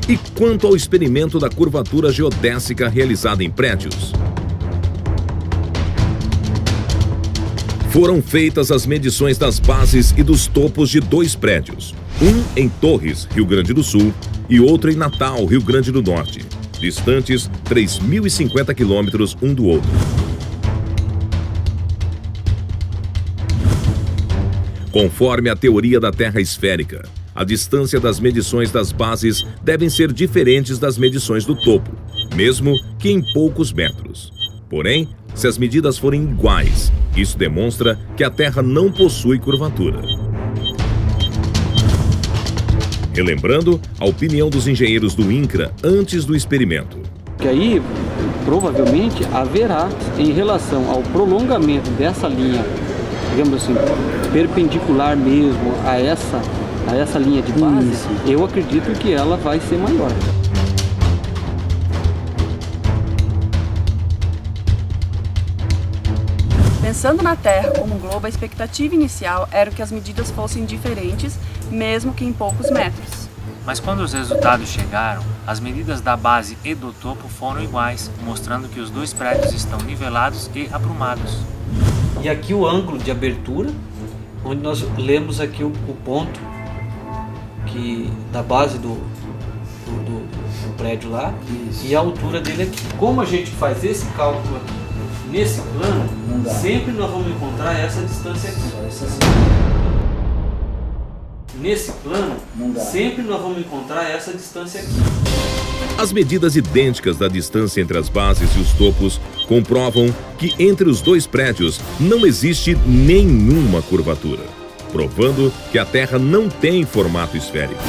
E quanto ao experimento da curvatura geodésica realizada em prédios? Foram feitas as medições das bases e dos topos de 2 prédios, um em Torres, Rio Grande do Sul, e outro em Natal, Rio Grande do Norte, distantes 3.050 quilômetros um do outro. Conforme a teoria da Terra esférica, a distância das medições das bases devem ser diferentes das medições do topo, mesmo que em poucos metros. Porém, se as medidas forem iguais, isso demonstra que a Terra não possui curvatura. Relembrando a opinião dos engenheiros do INCRA antes do experimento. Que aí, provavelmente, haverá, em relação ao prolongamento dessa linha, digamos assim, perpendicular mesmo a essa linha de base, eu acredito que ela vai ser maior. Pensando na Terra como um globo, a expectativa inicial era que as medidas fossem diferentes, mesmo que em poucos metros. Mas quando os resultados chegaram, as medidas da base e do topo foram iguais, mostrando que os 2 prédios estão nivelados e aprumados. E aqui o ângulo de abertura, onde nós lemos aqui o ponto que, da base do prédio lá. Isso. E a altura dele aqui. Como a gente faz esse cálculo aqui nesse plano, sempre nós vamos encontrar essa distância aqui. Nesse plano, sempre nós vamos encontrar essa distância aqui. As medidas idênticas da distância entre as bases e os topos comprovam que entre os dois prédios não existe nenhuma curvatura, provando que a Terra não tem formato esférico.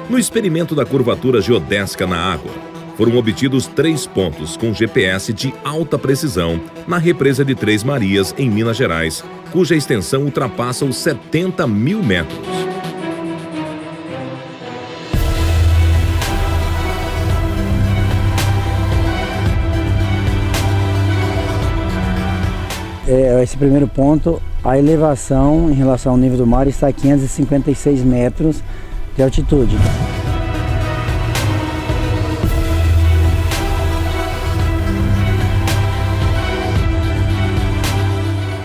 No experimento da curvatura geodésica na água, foram obtidos 3 pontos com GPS de alta precisão na represa de Três Marias, em Minas Gerais, cuja extensão ultrapassa os 70 mil metros. Esse primeiro ponto, a elevação em relação ao nível do mar está a 556 metros de altitude.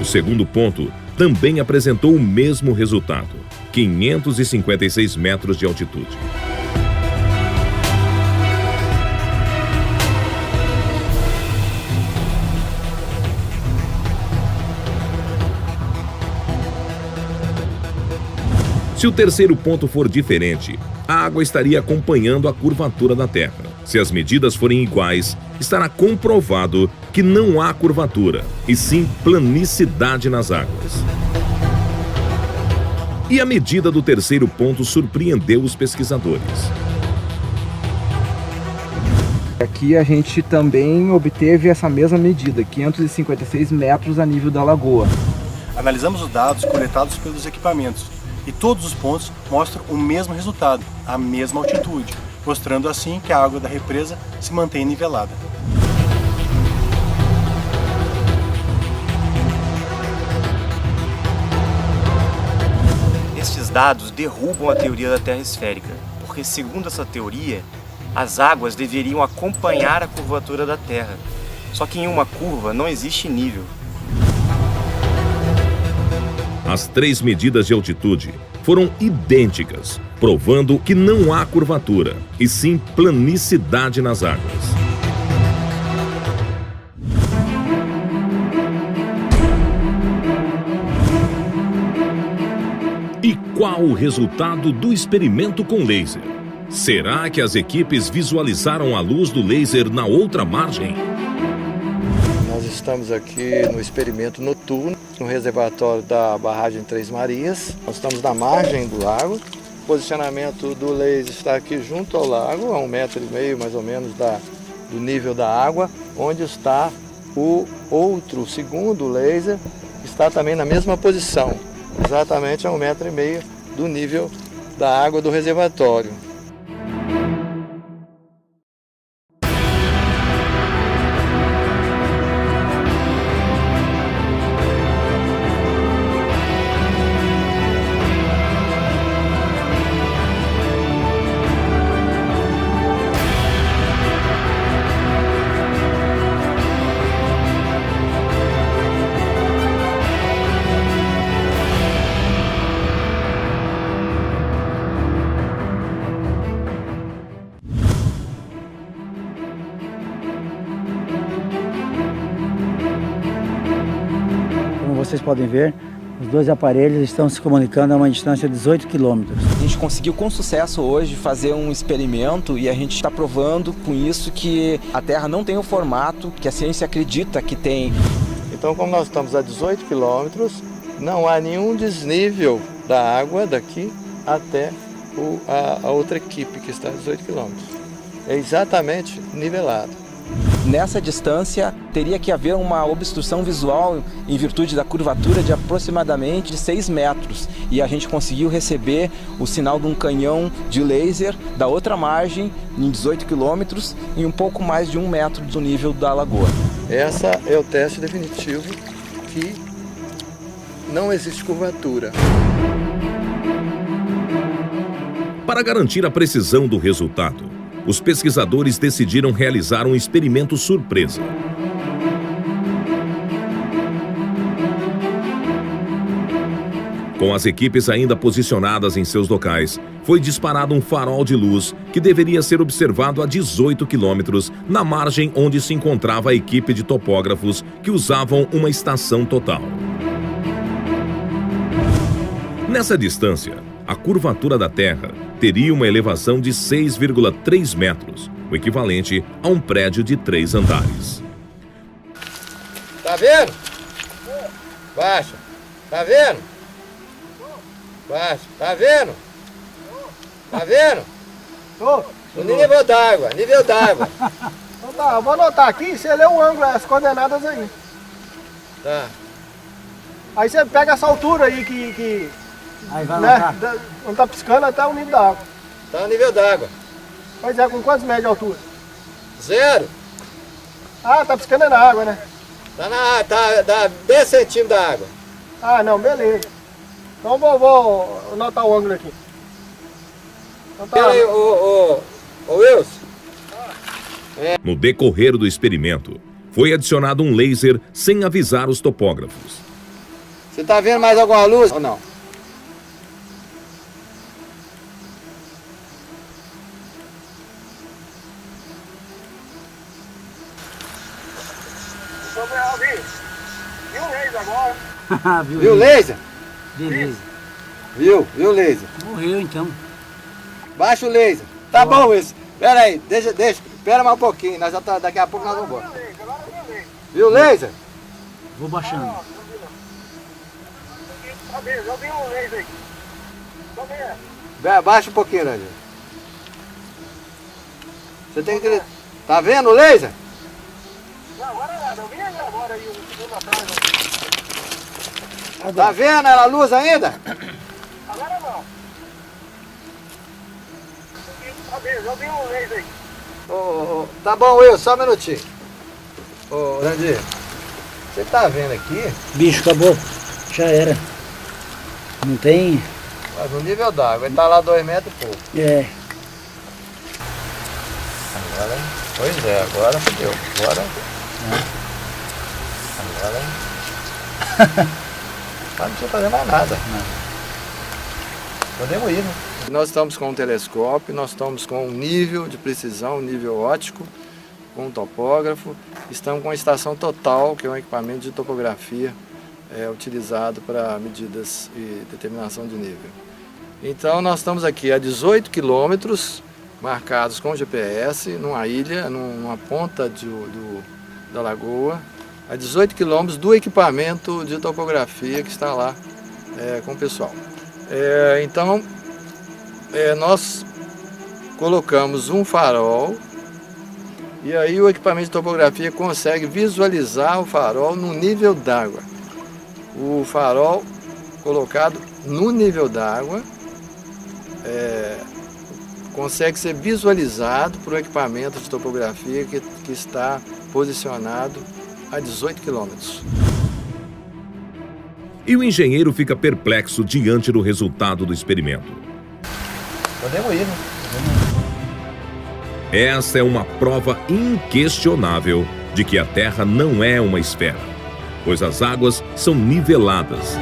O segundo ponto também apresentou o mesmo resultado, 556 metros de altitude. Se o terceiro ponto for diferente, a água estaria acompanhando a curvatura da Terra. Se as medidas forem iguais, estará comprovado que não há curvatura, e sim planicidade nas águas. E a medida do terceiro ponto surpreendeu os pesquisadores. Aqui a gente também obteve essa mesma medida, 556 metros a nível da lagoa. Analisamos os dados coletados pelos equipamentos e todos os pontos mostram o mesmo resultado, a mesma altitude, mostrando assim que a água da represa se mantém nivelada. Estes dados derrubam a teoria da Terra esférica, porque segundo essa teoria, as águas deveriam acompanhar a curvatura da Terra. Só que em uma curva não existe nível. As 3 medidas de altitude foram idênticas, provando que não há curvatura, e sim planicidade nas águas. E qual o resultado do experimento com laser? Será que as equipes visualizaram a luz do laser na outra margem? Nós estamos aqui no experimento noturno, no reservatório da barragem Três Marias. Nós estamos na margem do lago. O posicionamento do laser está aqui junto ao lago, a 1,5 metro mais ou menos do nível da água, onde está o outro, segundo laser, está também na mesma posição, exatamente a 1,5 metro do nível da água do reservatório. Vocês podem ver, os dois aparelhos estão se comunicando a uma distância de 18 quilômetros. A gente conseguiu com sucesso hoje fazer um experimento e a gente está provando com isso que a Terra não tem o formato que a ciência acredita que tem. Então, como nós estamos a 18 quilômetros, não há nenhum desnível da água daqui até a outra equipe que está a 18 quilômetros. É exatamente nivelado. Nessa distância, teria que haver uma obstrução visual em virtude da curvatura de aproximadamente 6 metros. E a gente conseguiu receber o sinal de um canhão de laser da outra margem, em 18 quilômetros, e um pouco mais de 1 metro do nível da lagoa. Essa é o teste definitivo que não existe curvatura. Para garantir a precisão do resultado, os pesquisadores decidiram realizar um experimento surpresa. Com as equipes ainda posicionadas em seus locais, foi disparado um farol de luz que deveria ser observado a 18 quilômetros na margem onde se encontrava a equipe de topógrafos que usavam uma estação total. Nessa distância, a curvatura da Terra teria uma elevação de 6,3 metros, o equivalente a um prédio de 3 andares. Tá vendo? Baixa. Tá vendo? Baixa. Tá vendo? Tá vendo? O nível d'água, nível d'água. Então tá, eu vou anotar aqui, você lê o ângulo, as coordenadas aí. Tá. Aí você pega essa altura aí que aí vai né, não tá piscando até o nível da água. Tá o nível d'água. Pois é, com quantos metros de altura? 0. Ah, tá piscando é na água, né? Dá 10 centímetros da água. Ah, não, beleza. Então vou anotar o ângulo aqui. Então tá. Pera aí, ô Wilson. No decorrer do experimento, foi adicionado um laser sem avisar os topógrafos. Você tá vendo mais alguma luz ou não? Viu o laser agora? Viu o laser? Beleza. Viu o laser. Morreu então. Baixa o laser. Tá bom, Wilson. Pera aí, deixa. Espera mais um pouquinho. Nós já tá, daqui a pouco nós vamos embora. Viu o laser? Vou baixando. Eu vi o laser aí. Baixa um pouquinho, Rangel. Você tem que... Tá vendo o laser? Não, agora nada. Eu vi ele agora aí, um segundo atrás. Tá vendo a luz ainda? Agora não. Eu vi o laser aí. Tá bom, Wilson, só um minutinho. Ô, Randir, você tá vendo aqui? Bicho, acabou. Já era. Não tem... Mas no nível d'água, ele tá lá 2 metros e pouco. É. Agora, pois é, agora fodeu. Agora não precisa fazer mais nada. Podemos ir, né? Nós estamos com um telescópio, nós estamos com um nível de precisão, um nível óptico, com um topógrafo. Estamos com a estação total, que é um equipamento de topografia utilizado para medidas e determinação de nível. Então nós estamos aqui a 18 quilômetros, marcados com GPS, numa ilha, numa ponta da lagoa, a 18 quilômetros do equipamento de topografia que está lá com o pessoal. Então, nós colocamos um farol e aí o equipamento de topografia consegue visualizar o farol no nível d'água. O farol colocado no nível d'água consegue ser visualizado por um equipamento de topografia que está posicionado a 18 quilômetros. E o engenheiro fica perplexo diante do resultado do experimento. Podemos ir, né? Essa é uma prova inquestionável de que a Terra não é uma esfera, pois as águas são niveladas.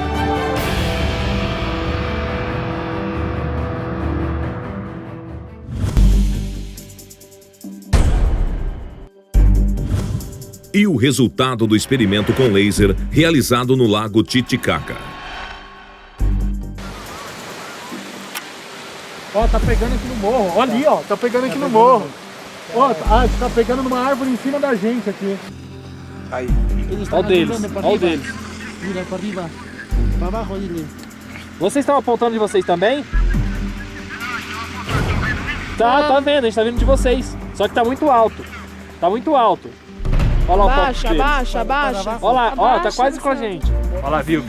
E o resultado do experimento com laser realizado no Lago Titicaca. Ó, tá pegando aqui no morro. Olha ali, ó, tá pegando aqui no morro. Ó, tá pegando numa árvore em cima da gente aqui. Aí. Olha o deles, olha o deles. Mira, para arriba. Para abaixo ali. Vocês estão apontando de vocês também? Tá vendo, a gente tá vendo de vocês. Só que tá muito alto. Tá muito alto. Olha lá o foco deles. Abaixa. Olha lá, ó, tá Abaixa, quase com a você. gente. Olha lá, viu?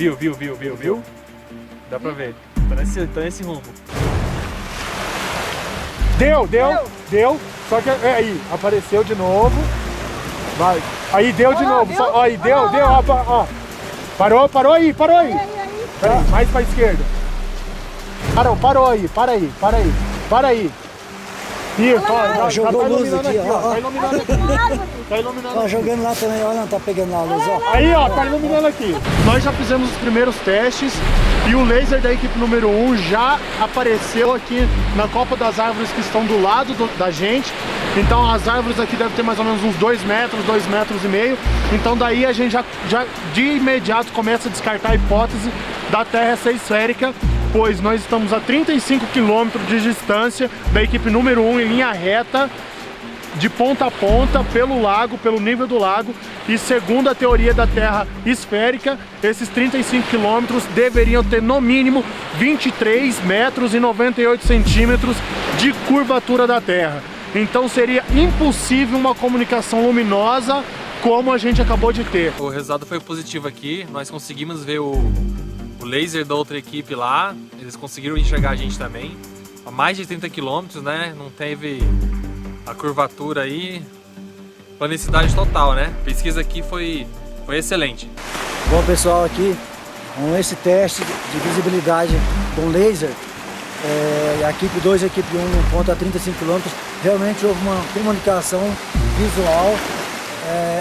Dá pra ver. Tá nesse rumo. Deu. Só que aí, apareceu de novo. Vai. Aí deu de novo. Ó, aí deu, ó. Parou aí. Peraí, mais pra esquerda. Parou aí, para aí. Para aí. Isso, ó, jogou luz aqui, ó. Tá iluminando aqui. Tá iluminando aqui. Jogando lá também, olha, não tá pegando a luz, ó. Aí, ó, tá iluminando aqui. Nós já fizemos os primeiros testes e o laser da equipe número 1 já apareceu aqui na copa das árvores que estão do lado da gente. Então as árvores aqui devem ter mais ou menos uns 2 metros, 2,5 metros. Então daí a gente já de imediato começa a descartar a hipótese da Terra ser esférica, pois nós estamos a 35 quilômetros de distância da equipe número 1 em linha reta, de ponta a ponta, pelo lago, pelo nível do lago, e segundo a teoria da Terra esférica, esses 35 quilômetros deveriam ter no mínimo 23 metros e 98 centímetros de curvatura da Terra. Então seria impossível uma comunicação luminosa como a gente acabou de ter. O resultado foi positivo aqui, nós conseguimos ver o laser da outra equipe lá, eles conseguiram enxergar a gente também, a mais de 30 quilômetros, né, não teve a curvatura aí, planicidade total, né, a pesquisa aqui foi excelente. Bom pessoal, aqui com esse teste de visibilidade com laser, a equipe 2 e a equipe 1 no ponto a 35 km, realmente houve uma comunicação visual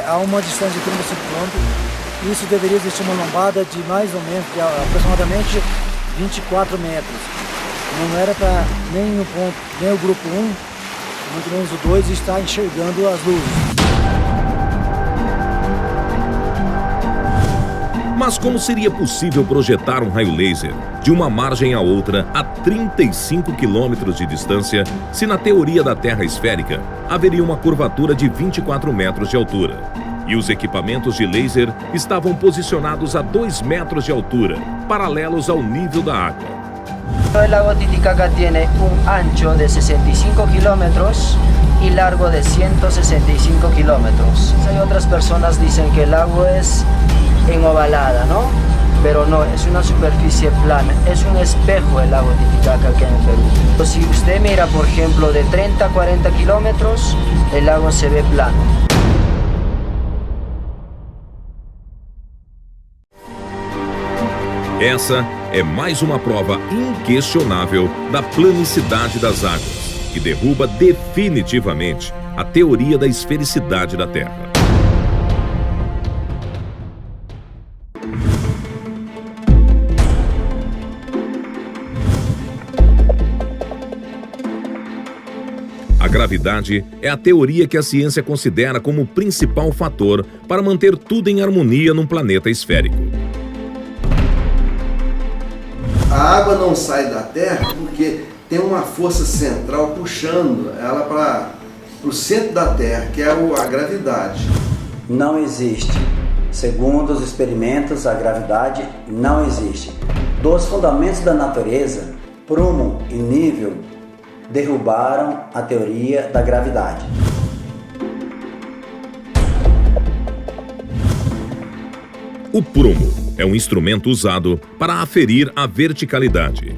a uma distância de 35 km. Isso deveria existir uma lombada de mais ou menos, de aproximadamente 24 metros. Não era para nem o grupo 1, muito menos o 2, estar enxergando as luzes. Mas como seria possível projetar um raio laser de uma margem à outra a 35 quilômetros de distância, se na teoria da Terra esférica haveria uma curvatura de 24 metros de altura? E os equipamentos de laser estavam posicionados a 2 metros de altura, paralelos ao nível da água. El lago Titicaca tiene un ancho de 65 kilómetros y largo de 165 kilómetros. Hay otras personas que dicen que el lago es ovalada, ¿no? Pero no, es una superficie plana, es un espejo el lago Titicaca aquí en Perú. Si usted mira, por ejemplo, de 30 a 40 kilómetros, el lago se ve plano. Essa é mais uma prova inquestionável da planicidade das águas, que derruba definitivamente a teoria da esfericidade da Terra. A gravidade é a teoria que a ciência considera como o principal fator para manter tudo em harmonia num planeta esférico. A água não sai da Terra porque tem uma força central puxando ela para o centro da Terra, que é a gravidade. Não existe. Segundo os experimentos, a gravidade não existe. Dos fundamentos da natureza, Prumo e Nível derrubaram a teoria da gravidade. O prumo é um instrumento usado para aferir a verticalidade.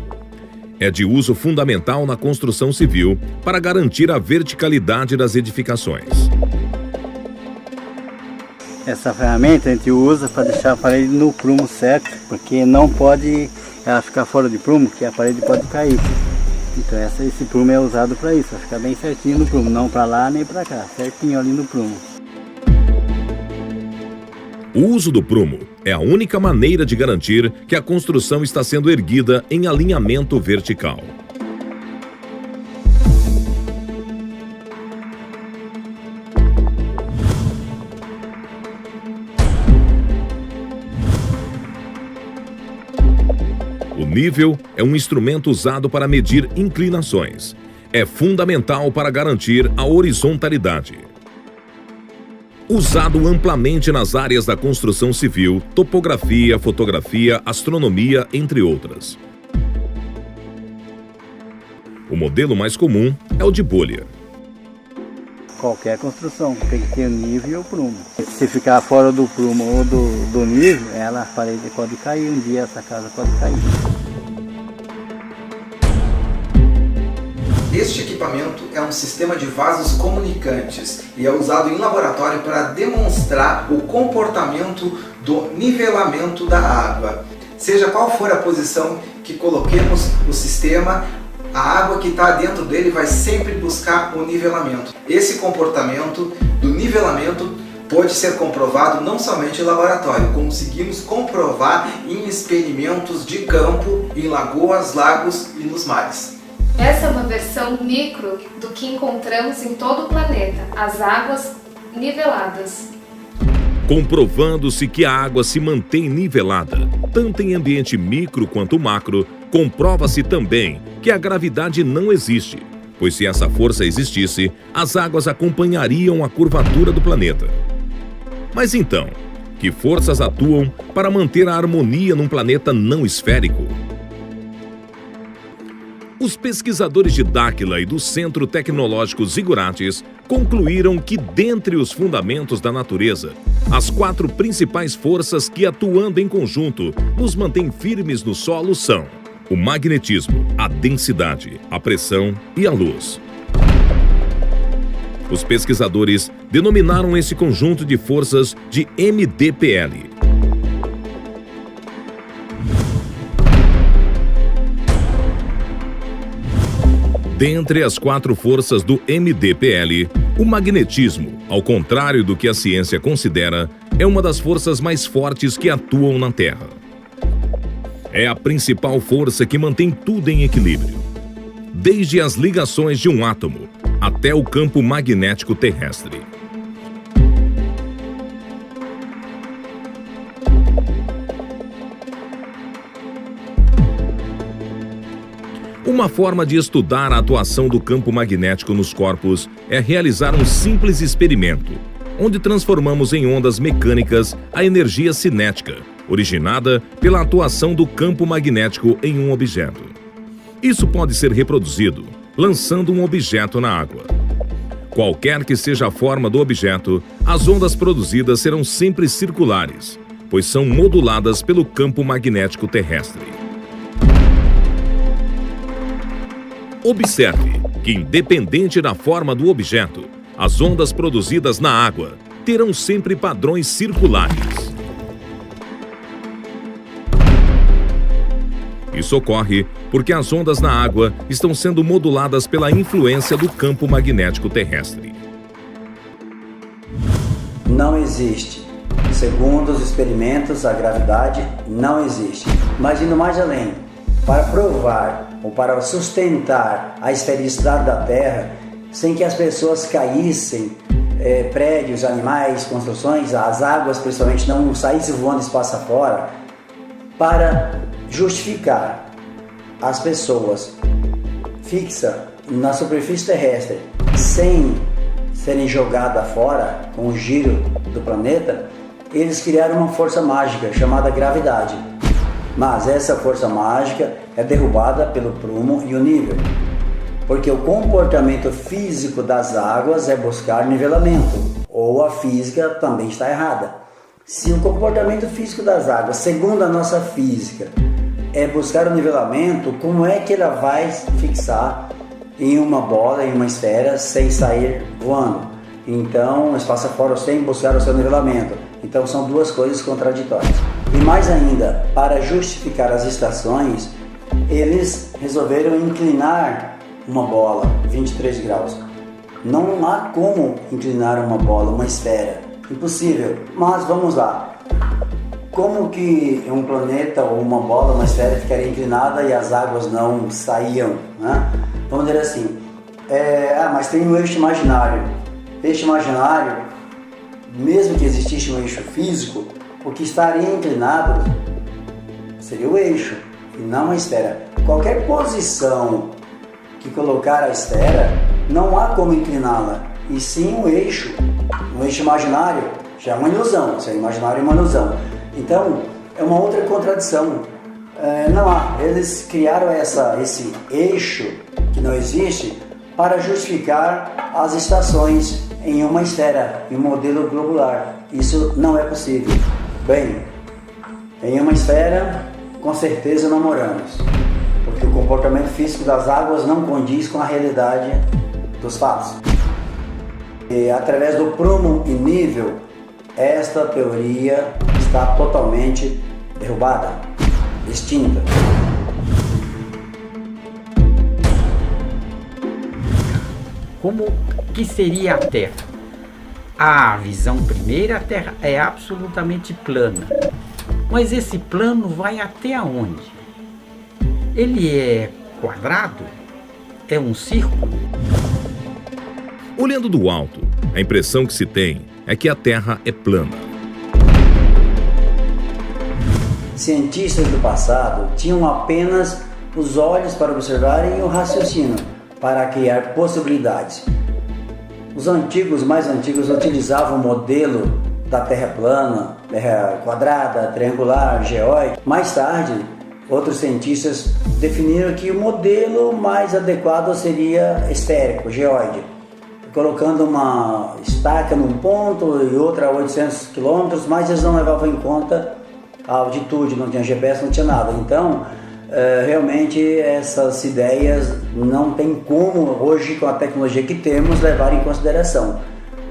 É de uso fundamental na construção civil para garantir a verticalidade das edificações. Essa ferramenta a gente usa para deixar a parede no prumo certo, porque não pode ela ficar fora de prumo, que a parede pode cair. Então esse prumo é usado para isso, para ficar bem certinho no prumo, não para lá nem para cá, certinho ali no prumo. O uso do prumo é a única maneira de garantir que a construção está sendo erguida em alinhamento vertical. O nível é um instrumento usado para medir inclinações. É fundamental para garantir a horizontalidade. Usado amplamente nas áreas da construção civil, topografia, fotografia, astronomia, entre outras. O modelo mais comum é o de bolha. Qualquer construção tem que ter nível e o prumo. Se ficar fora do prumo ou do nível, a parede pode cair, um dia essa casa pode cair. Este equipamento é um sistema de vasos comunicantes e é usado em laboratório para demonstrar o comportamento do nivelamento da água. Seja qual for a posição que coloquemos o sistema, A água que está dentro dele vai sempre buscar o nivelamento. Esse comportamento do nivelamento pode ser comprovado não somente em laboratório, conseguimos comprovar em experimentos de campo, em lagoas, lagos e nos mares. Essa é uma versão micro do que encontramos em todo o planeta, as águas niveladas. Comprovando-se que a água se mantém nivelada, tanto em ambiente micro quanto macro, comprova-se também que a gravidade não existe, pois se essa força existisse, as águas acompanhariam a curvatura do planeta. Mas então, que forças atuam para manter a harmonia num planeta não esférico? Os pesquisadores de Dáquila e do Centro Tecnológico Zigurates concluíram que, dentre os fundamentos da natureza, as 4 principais forças que, atuando em conjunto, nos mantêm firmes no solo são o magnetismo, a densidade, a pressão e a luz. Os pesquisadores denominaram esse conjunto de forças de MDPL. Dentre as 4 forças do MDPL, o magnetismo, ao contrário do que a ciência considera, é uma das forças mais fortes que atuam na Terra. É a principal força que mantém tudo em equilíbrio, desde as ligações de um átomo até o campo magnético terrestre. Uma forma de estudar a atuação do campo magnético nos corpos é realizar um simples experimento, onde transformamos em ondas mecânicas a energia cinética, originada pela atuação do campo magnético em um objeto. Isso pode ser reproduzido lançando um objeto na água. Qualquer que seja a forma do objeto, as ondas produzidas serão sempre circulares, pois são moduladas pelo campo magnético terrestre. Observe que, independente da forma do objeto, as ondas produzidas na água terão sempre padrões circulares. Isso ocorre porque as ondas na água estão sendo moduladas pela influência do campo magnético terrestre. Não existe. Segundo os experimentos, a gravidade não existe. Mas indo mais além, para provar ou para sustentar a esfericidade da Terra, sem que as pessoas caíssem, prédios, animais, construções, as águas principalmente não saíssem voando espaço afora, para justificar as pessoas fixas na superfície terrestre sem serem jogadas fora com o giro do planeta, eles criaram uma força mágica chamada gravidade. Mas essa força mágica é derrubada pelo prumo e o nível, porque o comportamento físico das águas é buscar nivelamento, ou a física também está errada. Se o comportamento físico das águas, segundo a nossa física, é buscar o nivelamento, como é que ela vai fixar em uma bola, em uma esfera, sem sair voando? Então, espaço afora sem buscar o seu nivelamento. Então, são duas coisas contraditórias. E mais ainda, para justificar as estações, eles resolveram inclinar uma bola 23 graus. Não há como inclinar uma bola, uma esfera. Impossível. Mas vamos lá. Como que um planeta ou uma bola, uma esfera ficaria inclinada e as águas não saíam, né? Vamos dizer assim, mas tem um eixo imaginário. Eixo imaginário, mesmo que existisse um eixo físico, o que estaria inclinado seria o eixo e não a esfera. Qualquer posição que colocar a esfera, não há como incliná-la, e sim o eixo. Um eixo imaginário já é uma ilusão, se é imaginário é uma ilusão. Então, é uma outra contradição. Não há. Eles criaram esse eixo que não existe para justificar as estações em uma esfera, em um modelo globular. Isso não é possível. Bem, em uma esfera, com certeza não moramos, porque o comportamento físico das águas não condiz com a realidade dos fatos. E através do prumo e nível, esta teoria está totalmente derrubada, extinta. Como que seria a Terra? A visão primeira, a Terra é absolutamente plana. Mas esse plano vai até onde? Ele é quadrado? É um círculo? Olhando do alto, a impressão que se tem é que a Terra é plana. Cientistas do passado tinham apenas os olhos para observarem e o raciocínio para criar possibilidades. Os mais antigos utilizavam o modelo da Terra plana, Terra quadrada, triangular, geóide. Mais tarde, outros cientistas definiram que o modelo mais adequado seria esférico, geóide, colocando uma estaca num ponto e outra a 800 km, mas eles não levavam em conta a altitude, não tinha GPS, não tinha nada. Então, realmente essas ideias não tem como hoje, com a tecnologia que temos, levar em consideração,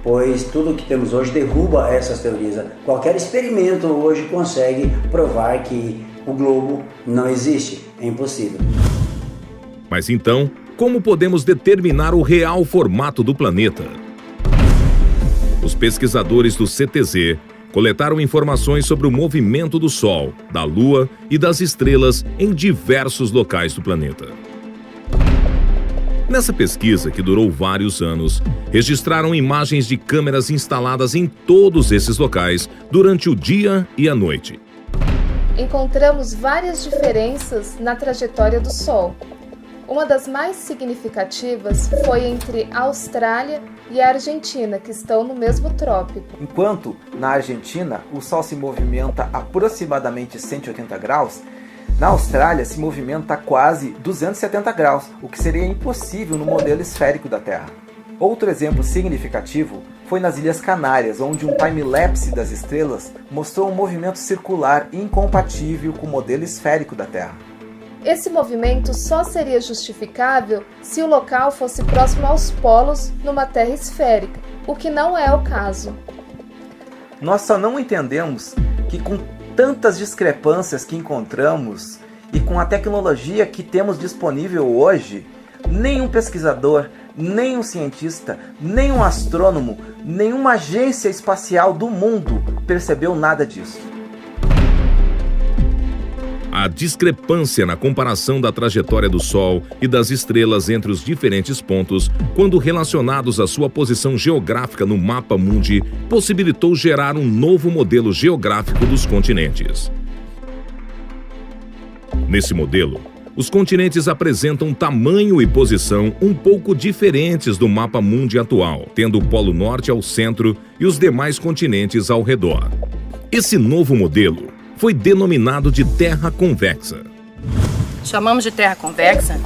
pois tudo que temos hoje derruba essas teorias. Qualquer experimento hoje consegue provar que o globo não existe, é impossível. Mas então, como podemos determinar o real formato do planeta? Os pesquisadores do CTZ coletaram informações sobre o movimento do Sol, da Lua e das estrelas em diversos locais do planeta. Nessa pesquisa, que durou vários anos, registraram imagens de câmeras instaladas em todos esses locais durante o dia e a noite. Encontramos várias diferenças na trajetória do Sol. Uma das mais significativas foi entre a Austrália e a Argentina, que estão no mesmo trópico. Enquanto na Argentina o Sol se movimenta aproximadamente 180 graus, na Austrália se movimenta quase 270 graus, o que seria impossível no modelo esférico da Terra. Outro exemplo significativo foi nas Ilhas Canárias, onde um time-lapse das estrelas mostrou um movimento circular incompatível com o modelo esférico da Terra. Esse movimento só seria justificável se o local fosse próximo aos polos numa Terra esférica, o que não é o caso. Nós só não entendemos que com tantas discrepâncias que encontramos e com a tecnologia que temos disponível hoje, nenhum pesquisador, nenhum cientista, nenhum astrônomo, nenhuma agência espacial do mundo percebeu nada disso. A discrepância na comparação da trajetória do Sol e das estrelas entre os diferentes pontos, quando relacionados à sua posição geográfica no mapa mundi, possibilitou gerar um novo modelo geográfico dos continentes. Nesse modelo, os continentes apresentam tamanho e posição um pouco diferentes do mapa mundi atual, tendo o Polo Norte ao centro e os demais continentes ao redor. Esse novo modelo foi denominado de Terra convexa. Chamamos de Terra convexa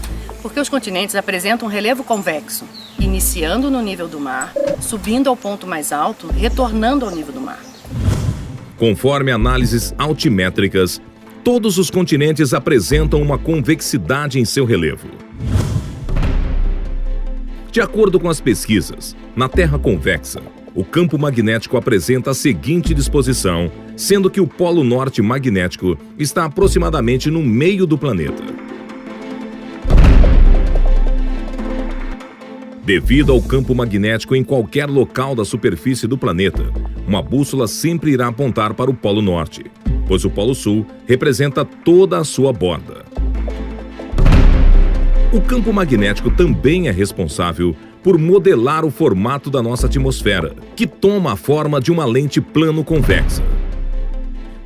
porque os continentes apresentam um relevo convexo, iniciando no nível do mar, subindo ao ponto mais alto, retornando ao nível do mar. Conforme análises altimétricas, todos os continentes apresentam uma convexidade em seu relevo. De acordo com as pesquisas, na Terra convexa, o campo magnético apresenta a seguinte disposição, sendo que o Polo Norte magnético está aproximadamente no meio do planeta. Devido ao campo magnético em qualquer local da superfície do planeta, uma bússola sempre irá apontar para o Polo Norte, pois o Polo Sul representa toda a sua borda. O campo magnético também é responsável por modelar o formato da nossa atmosfera, que toma a forma de uma lente plano-convexa.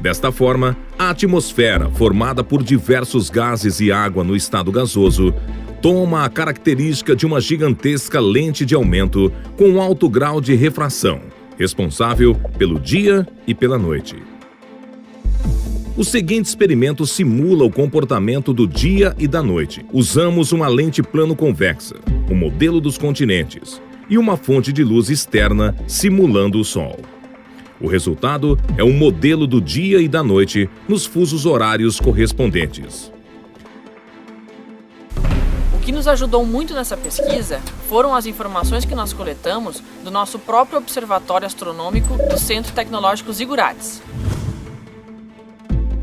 Desta forma, a atmosfera, formada por diversos gases e água no estado gasoso, toma a característica de uma gigantesca lente de aumento com alto grau de refração, responsável pelo dia e pela noite. O seguinte experimento simula o comportamento do dia e da noite. Usamos uma lente plano-convexa, o modelo dos continentes, e uma fonte de luz externa simulando o Sol. O resultado é um modelo do dia e da noite nos fusos horários correspondentes. O que nos ajudou muito nessa pesquisa foram as informações que nós coletamos do nosso próprio Observatório Astronômico do Centro Tecnológico Zigurates.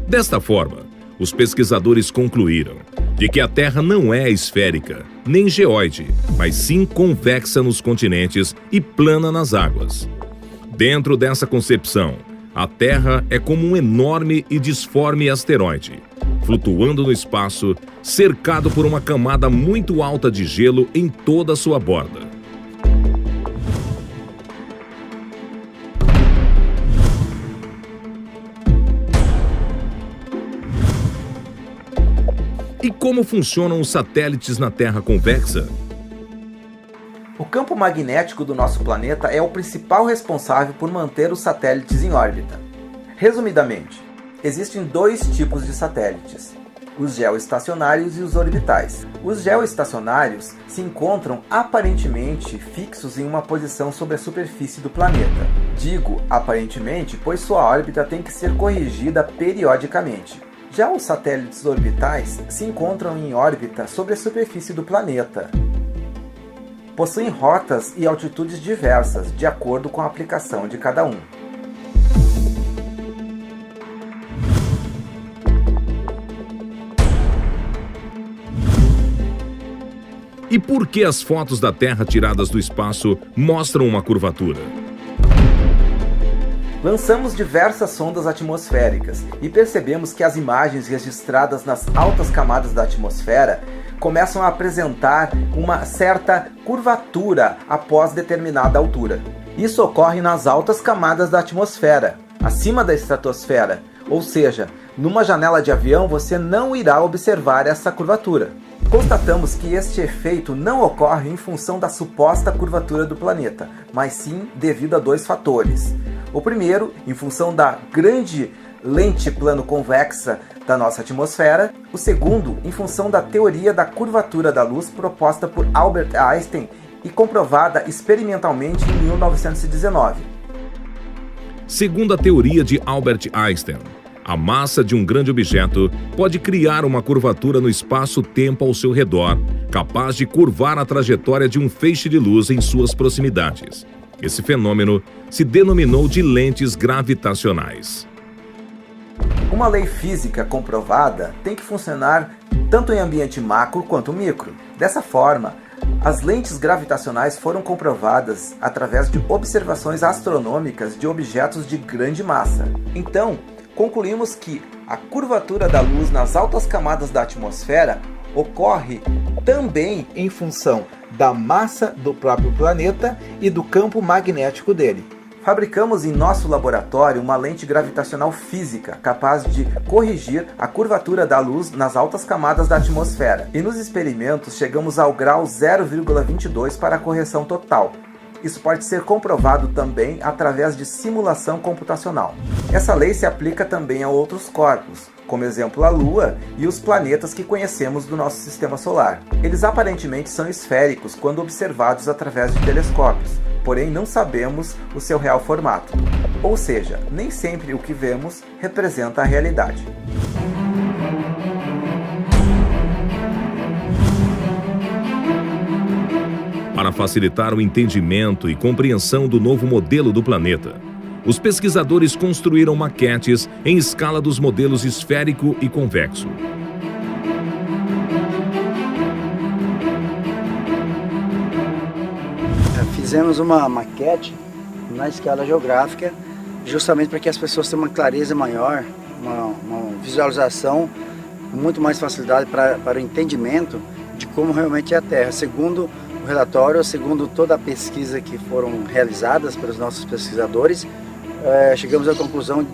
Desta forma, os pesquisadores concluíram de de que a Terra não é esférica, nem geóide, mas sim convexa nos continentes e plana nas águas. Dentro dessa concepção, a Terra é como um enorme e disforme asteroide, flutuando no espaço, cercado por uma camada muito alta de gelo em toda a sua borda. E como funcionam os satélites na Terra convexa? O campo magnético do nosso planeta é o principal responsável por manter os satélites em órbita. Resumidamente, existem dois tipos de satélites: os geoestacionários e os orbitais. Os geoestacionários se encontram aparentemente fixos em uma posição sobre a superfície do planeta. Digo aparentemente, pois sua órbita tem que ser corrigida periodicamente. Já os satélites orbitais se encontram em órbita sobre a superfície do planeta. Possuem rotas e altitudes diversas, de acordo com a aplicação de cada um. E por que as fotos da Terra tiradas do espaço mostram uma curvatura? Lançamos diversas sondas atmosféricas e percebemos que as imagens registradas nas altas camadas da atmosfera começam a apresentar uma certa curvatura após determinada altura. Isso ocorre nas altas camadas da atmosfera, acima da estratosfera, ou seja, numa janela de avião você não irá observar essa curvatura. Constatamos que este efeito não ocorre em função da suposta curvatura do planeta, mas sim devido a dois fatores. O primeiro, em função da grande lente plano-convexa da nossa atmosfera. O segundo, em função da teoria da curvatura da luz proposta por Albert Einstein e comprovada experimentalmente em 1919. Segundo a teoria de Albert Einstein, a massa de um grande objeto pode criar uma curvatura no espaço-tempo ao seu redor, capaz de curvar a trajetória de um feixe de luz em suas proximidades. Esse fenômeno se denominou de lentes gravitacionais. Uma lei física comprovada tem que funcionar tanto em ambiente macro quanto micro. Dessa forma, as lentes gravitacionais foram comprovadas através de observações astronômicas de objetos de grande massa. Então, concluímos que a curvatura da luz nas altas camadas da atmosfera ocorre também em função da massa do próprio planeta e do campo magnético dele. Fabricamos em nosso laboratório uma lente gravitacional física capaz de corrigir a curvatura da luz nas altas camadas da atmosfera. E nos experimentos chegamos ao grau 0,22 para a correção total. Isso pode ser comprovado também através de simulação computacional. Essa lei se aplica também a outros corpos, como exemplo a Lua e os planetas que conhecemos do nosso sistema solar. Eles aparentemente são esféricos quando observados através de telescópios, porém não sabemos o seu real formato. Ou seja, nem sempre o que vemos representa a realidade. Para facilitar o entendimento e compreensão do novo modelo do planeta, os pesquisadores construíram maquetes em escala dos modelos esférico e convexo. Fizemos uma maquete na escala geográfica, justamente para que as pessoas tenham uma clareza maior, uma visualização com muito mais facilidade para o entendimento de como realmente é a Terra. Segundo o relatório, segundo toda a pesquisa que foram realizadas pelos nossos pesquisadores, chegamos à conclusão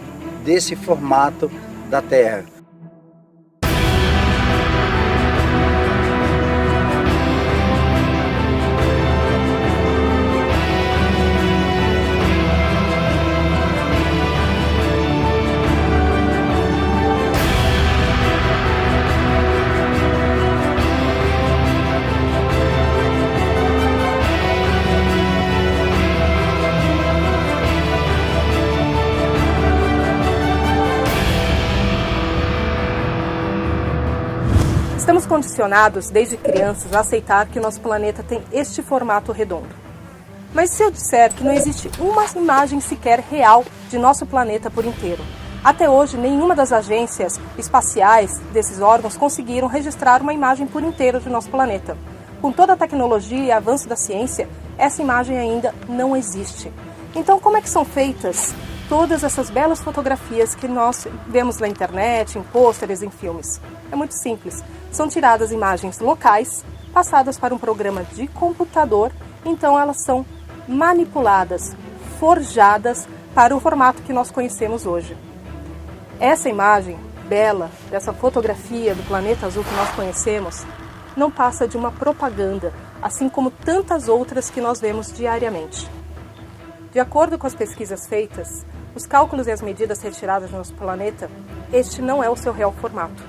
desse formato da Terra. Estamos condicionados, desde crianças, a aceitar que o nosso planeta tem este formato redondo. Mas se eu disser que não existe uma imagem sequer real de nosso planeta por inteiro, Até hoje, nenhuma das agências espaciais desses órgãos conseguiram registrar uma imagem por inteiro do nosso planeta. Com toda a tecnologia e avanço da ciência, essa imagem ainda não existe. Então, como é que são feitas todas essas belas fotografias que nós vemos na internet, em pôsteres, em filmes? É muito simples. São tiradas imagens locais, passadas para um programa de computador, então elas são manipuladas, forjadas para o formato que nós conhecemos hoje. Essa imagem bela, dessa fotografia do planeta azul que nós conhecemos, não passa de uma propaganda, assim como tantas outras que nós vemos diariamente. De acordo com as pesquisas feitas, os cálculos e as medidas retiradas do nosso planeta, este não é o seu real formato.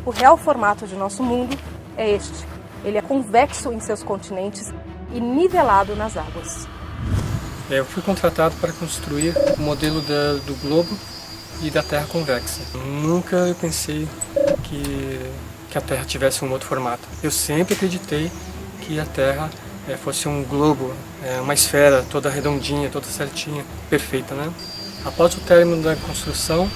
O real formato de nosso mundo é este. Ele é convexo em seus continentes e nivelado nas águas. Eu fui contratado para construir o modelo do globo e da Terra convexa. Nunca pensei que a Terra tivesse um outro formato. Eu sempre acreditei que a Terra fosse um globo, uma esfera toda redondinha, toda certinha, perfeita, né? Após o término da construção,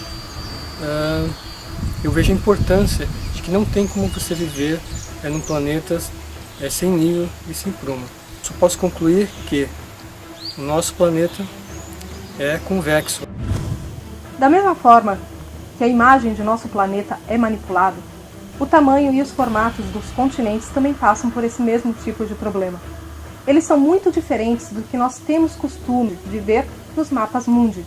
eu vejo a importância de que não tem como você viver num planeta sem nível e sem prumo. Só posso concluir que o nosso planeta é convexo. Da mesma forma que a imagem de nosso planeta é manipulada, o tamanho e os formatos dos continentes também passam por esse mesmo tipo de problema. Eles são muito diferentes do que nós temos costume de ver nos mapas mundi.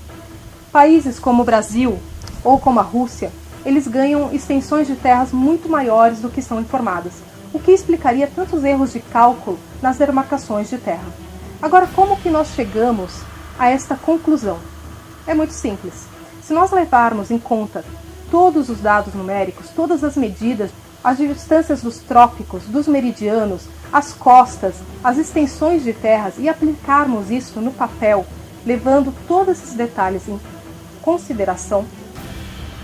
Países como o Brasil ou como a Rússia, eles ganham extensões de terras muito maiores do que são informadas, o que explicaria tantos erros de cálculo nas demarcações de terra. Agora, como que nós chegamos a esta conclusão? É muito simples. Se nós levarmos em conta todos os dados numéricos, todas as medidas, as distâncias dos trópicos, dos meridianos, as costas, as extensões de terras e aplicarmos isso no papel, levando todos esses detalhes em consideração,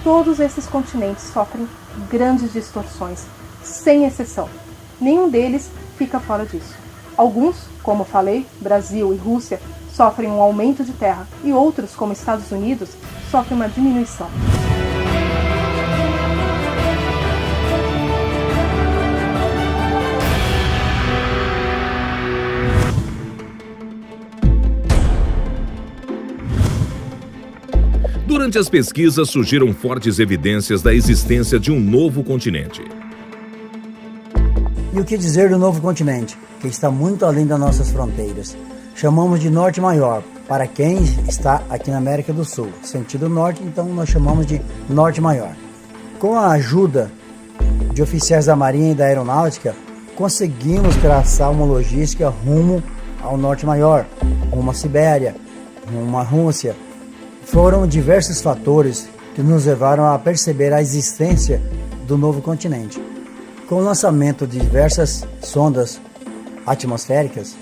todos esses continentes sofrem grandes distorções, sem exceção. Nenhum deles fica fora disso. Alguns, como falei, Brasil e Rússia, sofrem um aumento de terra e outros, como Estados Unidos, sofrem uma diminuição. Durante as pesquisas surgiram fortes evidências da existência de um novo continente. E o que dizer do novo continente, que está muito além das nossas fronteiras? Chamamos de Norte Maior, para quem está aqui na América do Sul. Sentido norte, então nós chamamos de Norte Maior. Com a ajuda de oficiais da Marinha e da Aeronáutica, conseguimos traçar uma logística rumo ao Norte Maior, rumo à Sibéria, rumo à Rússia. Foram diversos fatores que nos levaram a perceber a existência do novo continente. Com o lançamento de diversas sondas atmosféricas,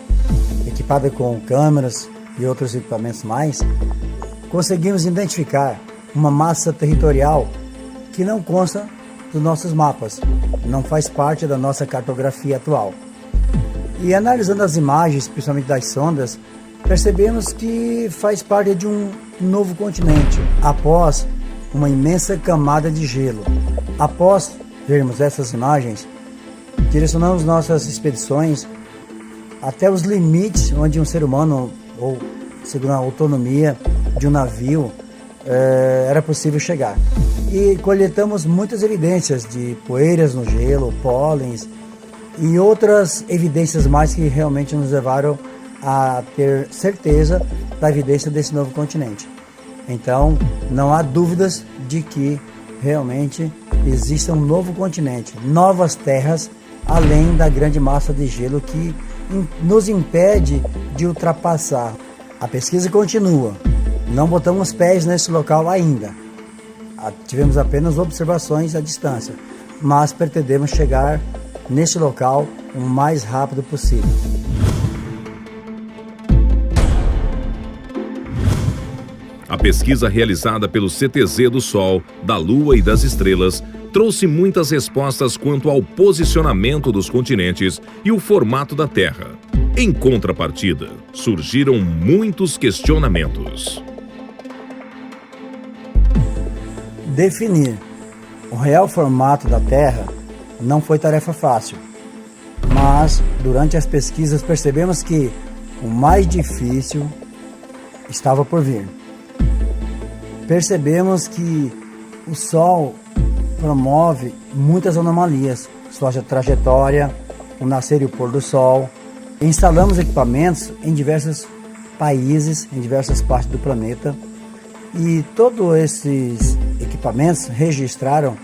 equipadas com câmeras e outros equipamentos mais, conseguimos identificar uma massa territorial que não consta dos nossos mapas, não faz parte da nossa cartografia atual. E analisando as imagens, principalmente das sondas, percebemos que faz parte de um novo continente, após uma imensa camada de gelo. Após vermos essas imagens, direcionamos nossas expedições até os limites onde um ser humano, ou segundo a autonomia de um navio, era possível chegar. E coletamos muitas evidências de poeiras no gelo, pólens e outras evidências mais que realmente nos levaram a ter certeza da evidência desse novo continente. Então, não há dúvidas de que realmente existe um novo continente, novas terras, além da grande massa de gelo que nos impede de ultrapassar. A pesquisa continua, não botamos pés nesse local ainda. Tivemos apenas observações à distância, mas pretendemos chegar nesse local o mais rápido possível. A pesquisa realizada pelo CTZ do Sol, da Lua e das Estrelas trouxe muitas respostas quanto ao posicionamento dos continentes e o formato da Terra. Em contrapartida, surgiram muitos questionamentos. Definir o real formato da Terra não foi tarefa fácil, mas durante as pesquisas percebemos que o mais difícil estava por vir. Percebemos que o Sol promove muitas anomalias, sua trajetória, o nascer e o pôr do Sol. Instalamos equipamentos em diversos países, em diversas partes do planeta, e todos esses equipamentos registraram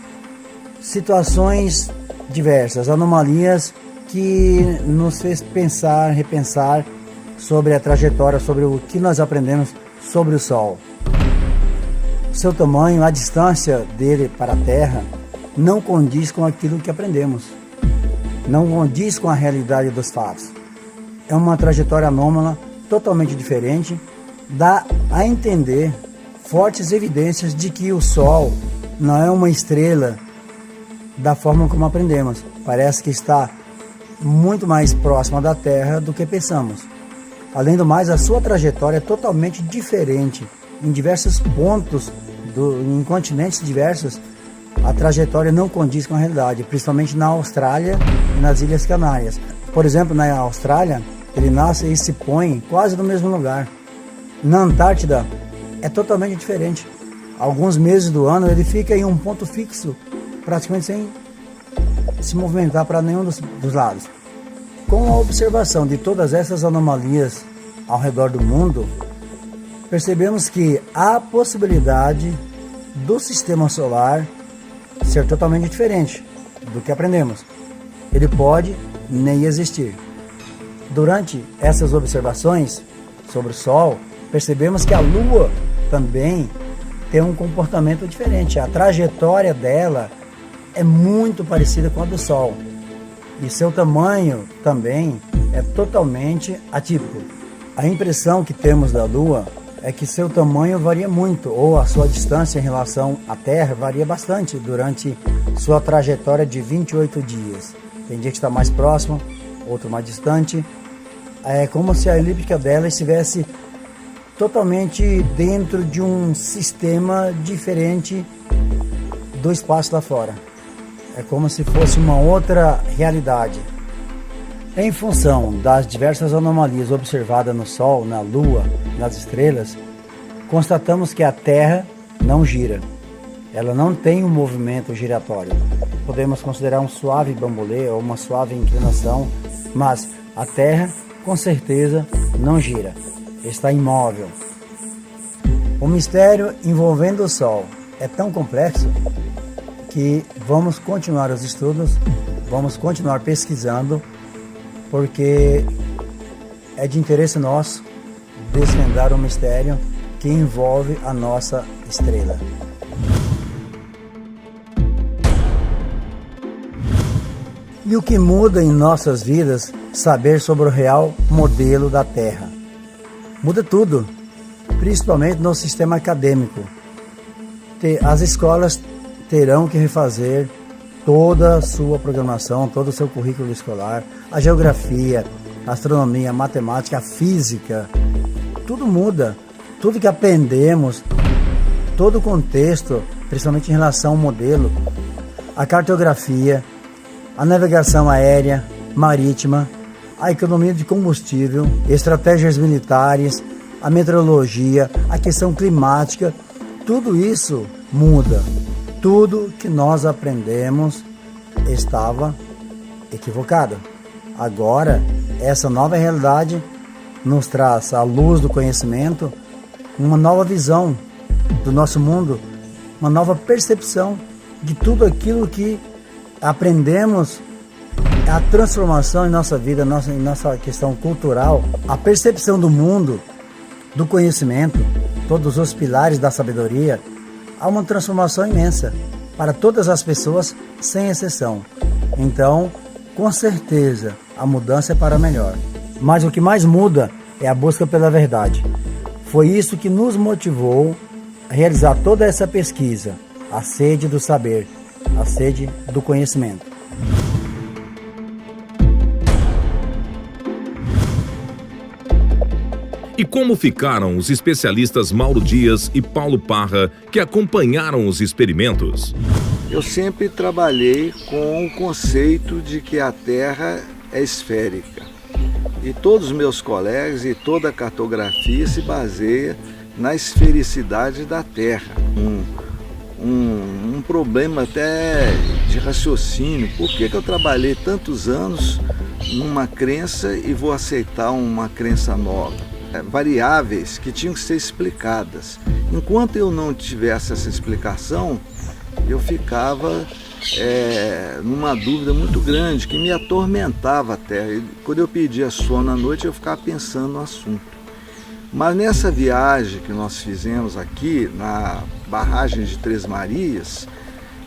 situações diversas, anomalias que nos fez pensar, repensar sobre a trajetória, sobre o que nós aprendemos sobre o Sol. O seu tamanho, a distância dele para a Terra, não condiz com aquilo que aprendemos, não condiz com a realidade dos fatos. É uma trajetória anômala, totalmente diferente, dá a entender fortes evidências de que o Sol não é uma estrela da forma como aprendemos. Parece que está muito mais próxima da Terra do que pensamos. Além do mais, a sua trajetória é totalmente diferente. Em diversos pontos, em continentes diversos, a trajetória não condiz com a realidade, principalmente na Austrália e nas Ilhas Canárias. Por exemplo, na Austrália, ele nasce e se põe quase no mesmo lugar. Na Antártida, é totalmente diferente. Alguns meses do ano ele fica em um ponto fixo, praticamente sem se movimentar para nenhum dos lados. Com a observação de todas essas anomalias ao redor do mundo, percebemos que há a possibilidade do sistema solar ser totalmente diferente do que aprendemos. Ele pode nem existir. Durante essas observações sobre o Sol, percebemos que a Lua também tem um comportamento diferente. A trajetória dela é muito parecida com a do Sol. E seu tamanho também é totalmente atípico. A impressão que temos da Lua é que seu tamanho varia muito, ou a sua distância em relação à Terra varia bastante durante sua trajetória de 28 dias. Tem dia que está mais próximo, outro mais distante. É como se a elíptica dela estivesse totalmente dentro de um sistema diferente do espaço lá fora. É como se fosse uma outra realidade. Em função das diversas anomalias observadas no Sol, na Lua, nas estrelas, constatamos que a Terra não gira. Ela não tem um movimento giratório. Podemos considerar um suave bambolê ou uma suave inclinação, mas a Terra, com certeza, não gira. Está imóvel. O mistério envolvendo o Sol é tão complexo que vamos continuar os estudos, vamos continuar pesquisando, porque é de interesse nosso desvendar o mistério que envolve a nossa estrela. E o que muda em nossas vidas saber sobre o real modelo da Terra? Muda tudo, principalmente no sistema acadêmico. As escolas terão que refazer toda a sua programação, todo o seu currículo escolar, a geografia, a astronomia, a matemática, a física, tudo muda. Tudo que aprendemos, todo o contexto, principalmente em relação ao modelo, a cartografia, a navegação aérea, marítima, a economia de combustível, estratégias militares, a meteorologia, a questão climática, tudo isso muda. Tudo que nós aprendemos estava equivocado. Agora, essa nova realidade nos traz à luz do conhecimento uma nova visão do nosso mundo, uma nova percepção de tudo aquilo que aprendemos, a transformação em nossa vida, em nossa questão cultural, a percepção do mundo, do conhecimento, todos os pilares da sabedoria. Há uma transformação imensa para todas as pessoas, sem exceção. Então, com certeza, a mudança é para melhor. Mas o que mais muda é a busca pela verdade. Foi isso que nos motivou a realizar toda essa pesquisa, a sede do saber, a sede do conhecimento. E como ficaram os especialistas Mauro Dias e Paulo Parra que acompanharam os experimentos? Eu sempre trabalhei com o conceito de que a Terra é esférica. E todos os meus colegas e toda a cartografia se baseia na esfericidade da Terra. Um problema até de raciocínio. Por que eu trabalhei tantos anos numa crença e vou aceitar uma crença nova? Variáveis que tinham que ser explicadas. Enquanto eu não tivesse essa explicação, eu ficava numa dúvida muito grande que me atormentava até. Quando eu pedia sono à noite, eu ficava pensando no assunto. Mas nessa viagem que nós fizemos aqui na barragem de Três Marias,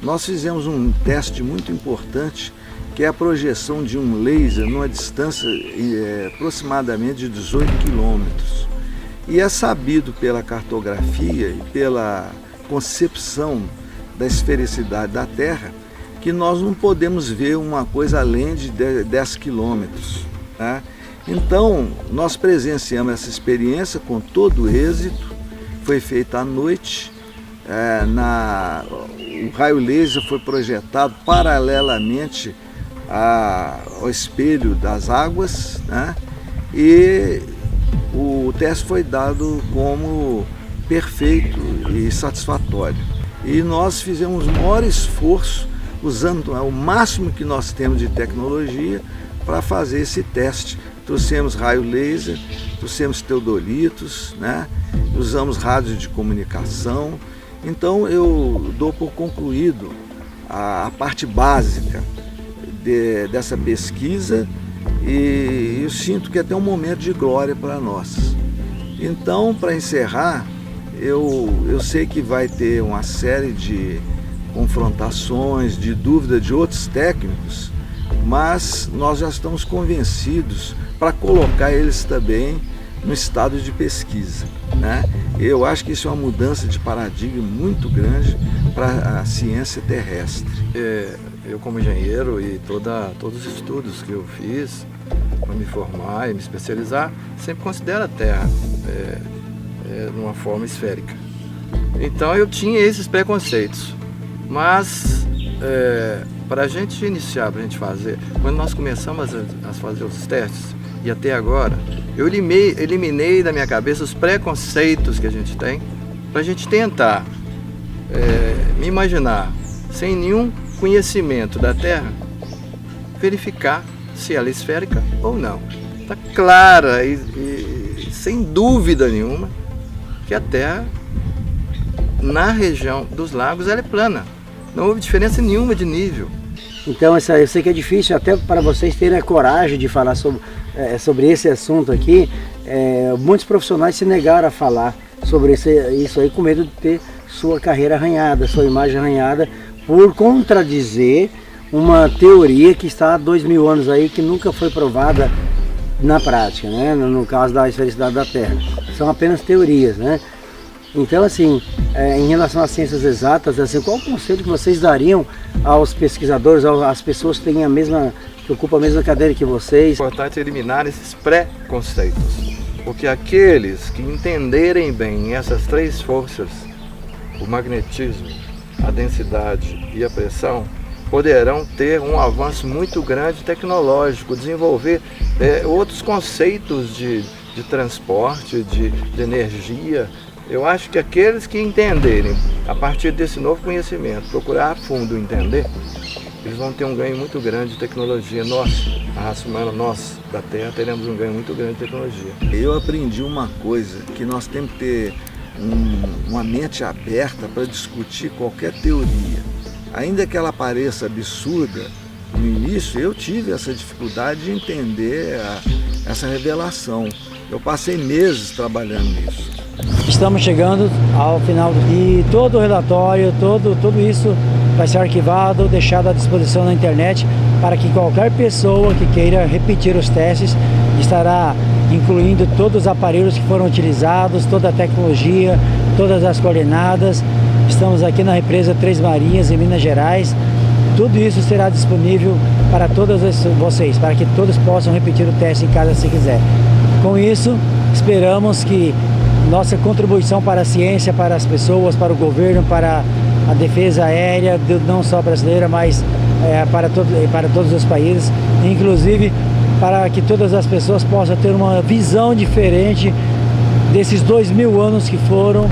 nós fizemos um teste muito importante, que é a projeção de um laser numa distância aproximadamente de 18 quilômetros. E é sabido pela cartografia e pela concepção da esfericidade da Terra que nós não podemos ver uma coisa além de 10 quilômetros, né? Então, nós presenciamos essa experiência com todo êxito. Foi feita à noite, o raio laser foi projetado paralelamente ao espelho das águas, né? E o teste foi dado como perfeito e satisfatório. E nós fizemos o maior esforço, usando o máximo que nós temos de tecnologia para fazer esse teste. Trouxemos raio laser, trouxemos teodolitos, né? Usamos rádio de comunicação. Então eu dou por concluído a parte básica dessa pesquisa e eu sinto que é até um momento de glória para nós. Então, para encerrar, eu sei que vai ter uma série de confrontações, de dúvida de outros técnicos, mas nós já estamos convencidos para colocar eles também no estado de pesquisa, né? Eu acho que isso é uma mudança de paradigma muito grande para a ciência terrestre. Eu como engenheiro e todos os estudos que eu fiz para me formar e me especializar, sempre considero a Terra numa forma esférica. Então eu tinha esses preconceitos, mas para a gente iniciar, para a gente fazer, quando nós começamos a fazer os testes e até agora, eu eliminei da minha cabeça os preconceitos que a gente tem, para a gente tentar me imaginar sem nenhum conhecimento da Terra, verificar se ela é esférica ou não. Está clara e sem dúvida nenhuma que a Terra, na região dos lagos, ela é plana. Não houve diferença nenhuma de nível. Então eu sei que é difícil até para vocês terem a coragem de falar sobre esse assunto aqui. Muitos profissionais se negaram a falar sobre isso aí com medo de ter sua carreira arranhada, sua imagem arranhada, por contradizer uma teoria que está há 2000 anos aí, que nunca foi provada na prática, né? No caso da esfericidade da Terra. São apenas teorias, né? Então, assim, em relação às ciências exatas, assim, qual o conselho que vocês dariam aos pesquisadores, às pessoas que ocupam a mesma cadeira que vocês? É importante eliminar esses preconceitos, porque aqueles que entenderem bem essas três forças, o magnetismo, a densidade e a pressão, poderão ter um avanço muito grande tecnológico, desenvolver outros conceitos de transporte, de energia. Eu acho que aqueles que entenderem, a partir desse novo conhecimento, procurar a fundo entender, eles vão ter um ganho muito grande de tecnologia. Nós, a raça humana, nós da Terra, teremos um ganho muito grande de tecnologia. Eu aprendi uma coisa, que nós temos que ter uma mente aberta para discutir qualquer teoria. Ainda que ela pareça absurda, no início eu tive essa dificuldade de entender essa revelação. Eu passei meses trabalhando nisso. Estamos chegando ao final e todo o relatório, tudo isso vai ser arquivado, deixado à disposição na internet para que qualquer pessoa que queira repetir os testes estará incluindo todos os aparelhos que foram utilizados, toda a tecnologia, todas as coordenadas. Estamos aqui na represa Três Marias, em Minas Gerais. Tudo isso será disponível para todos vocês, para que todos possam repetir o teste em casa se quiser. Com isso, esperamos que nossa contribuição para a ciência, para as pessoas, para o governo, para a defesa aérea, não só brasileira, mas para todos os países, inclusive para que todas as pessoas possam ter uma visão diferente desses 2000 anos que foram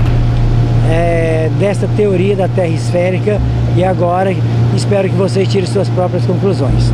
desta teoria da Terra esférica, e agora espero que vocês tirem suas próprias conclusões.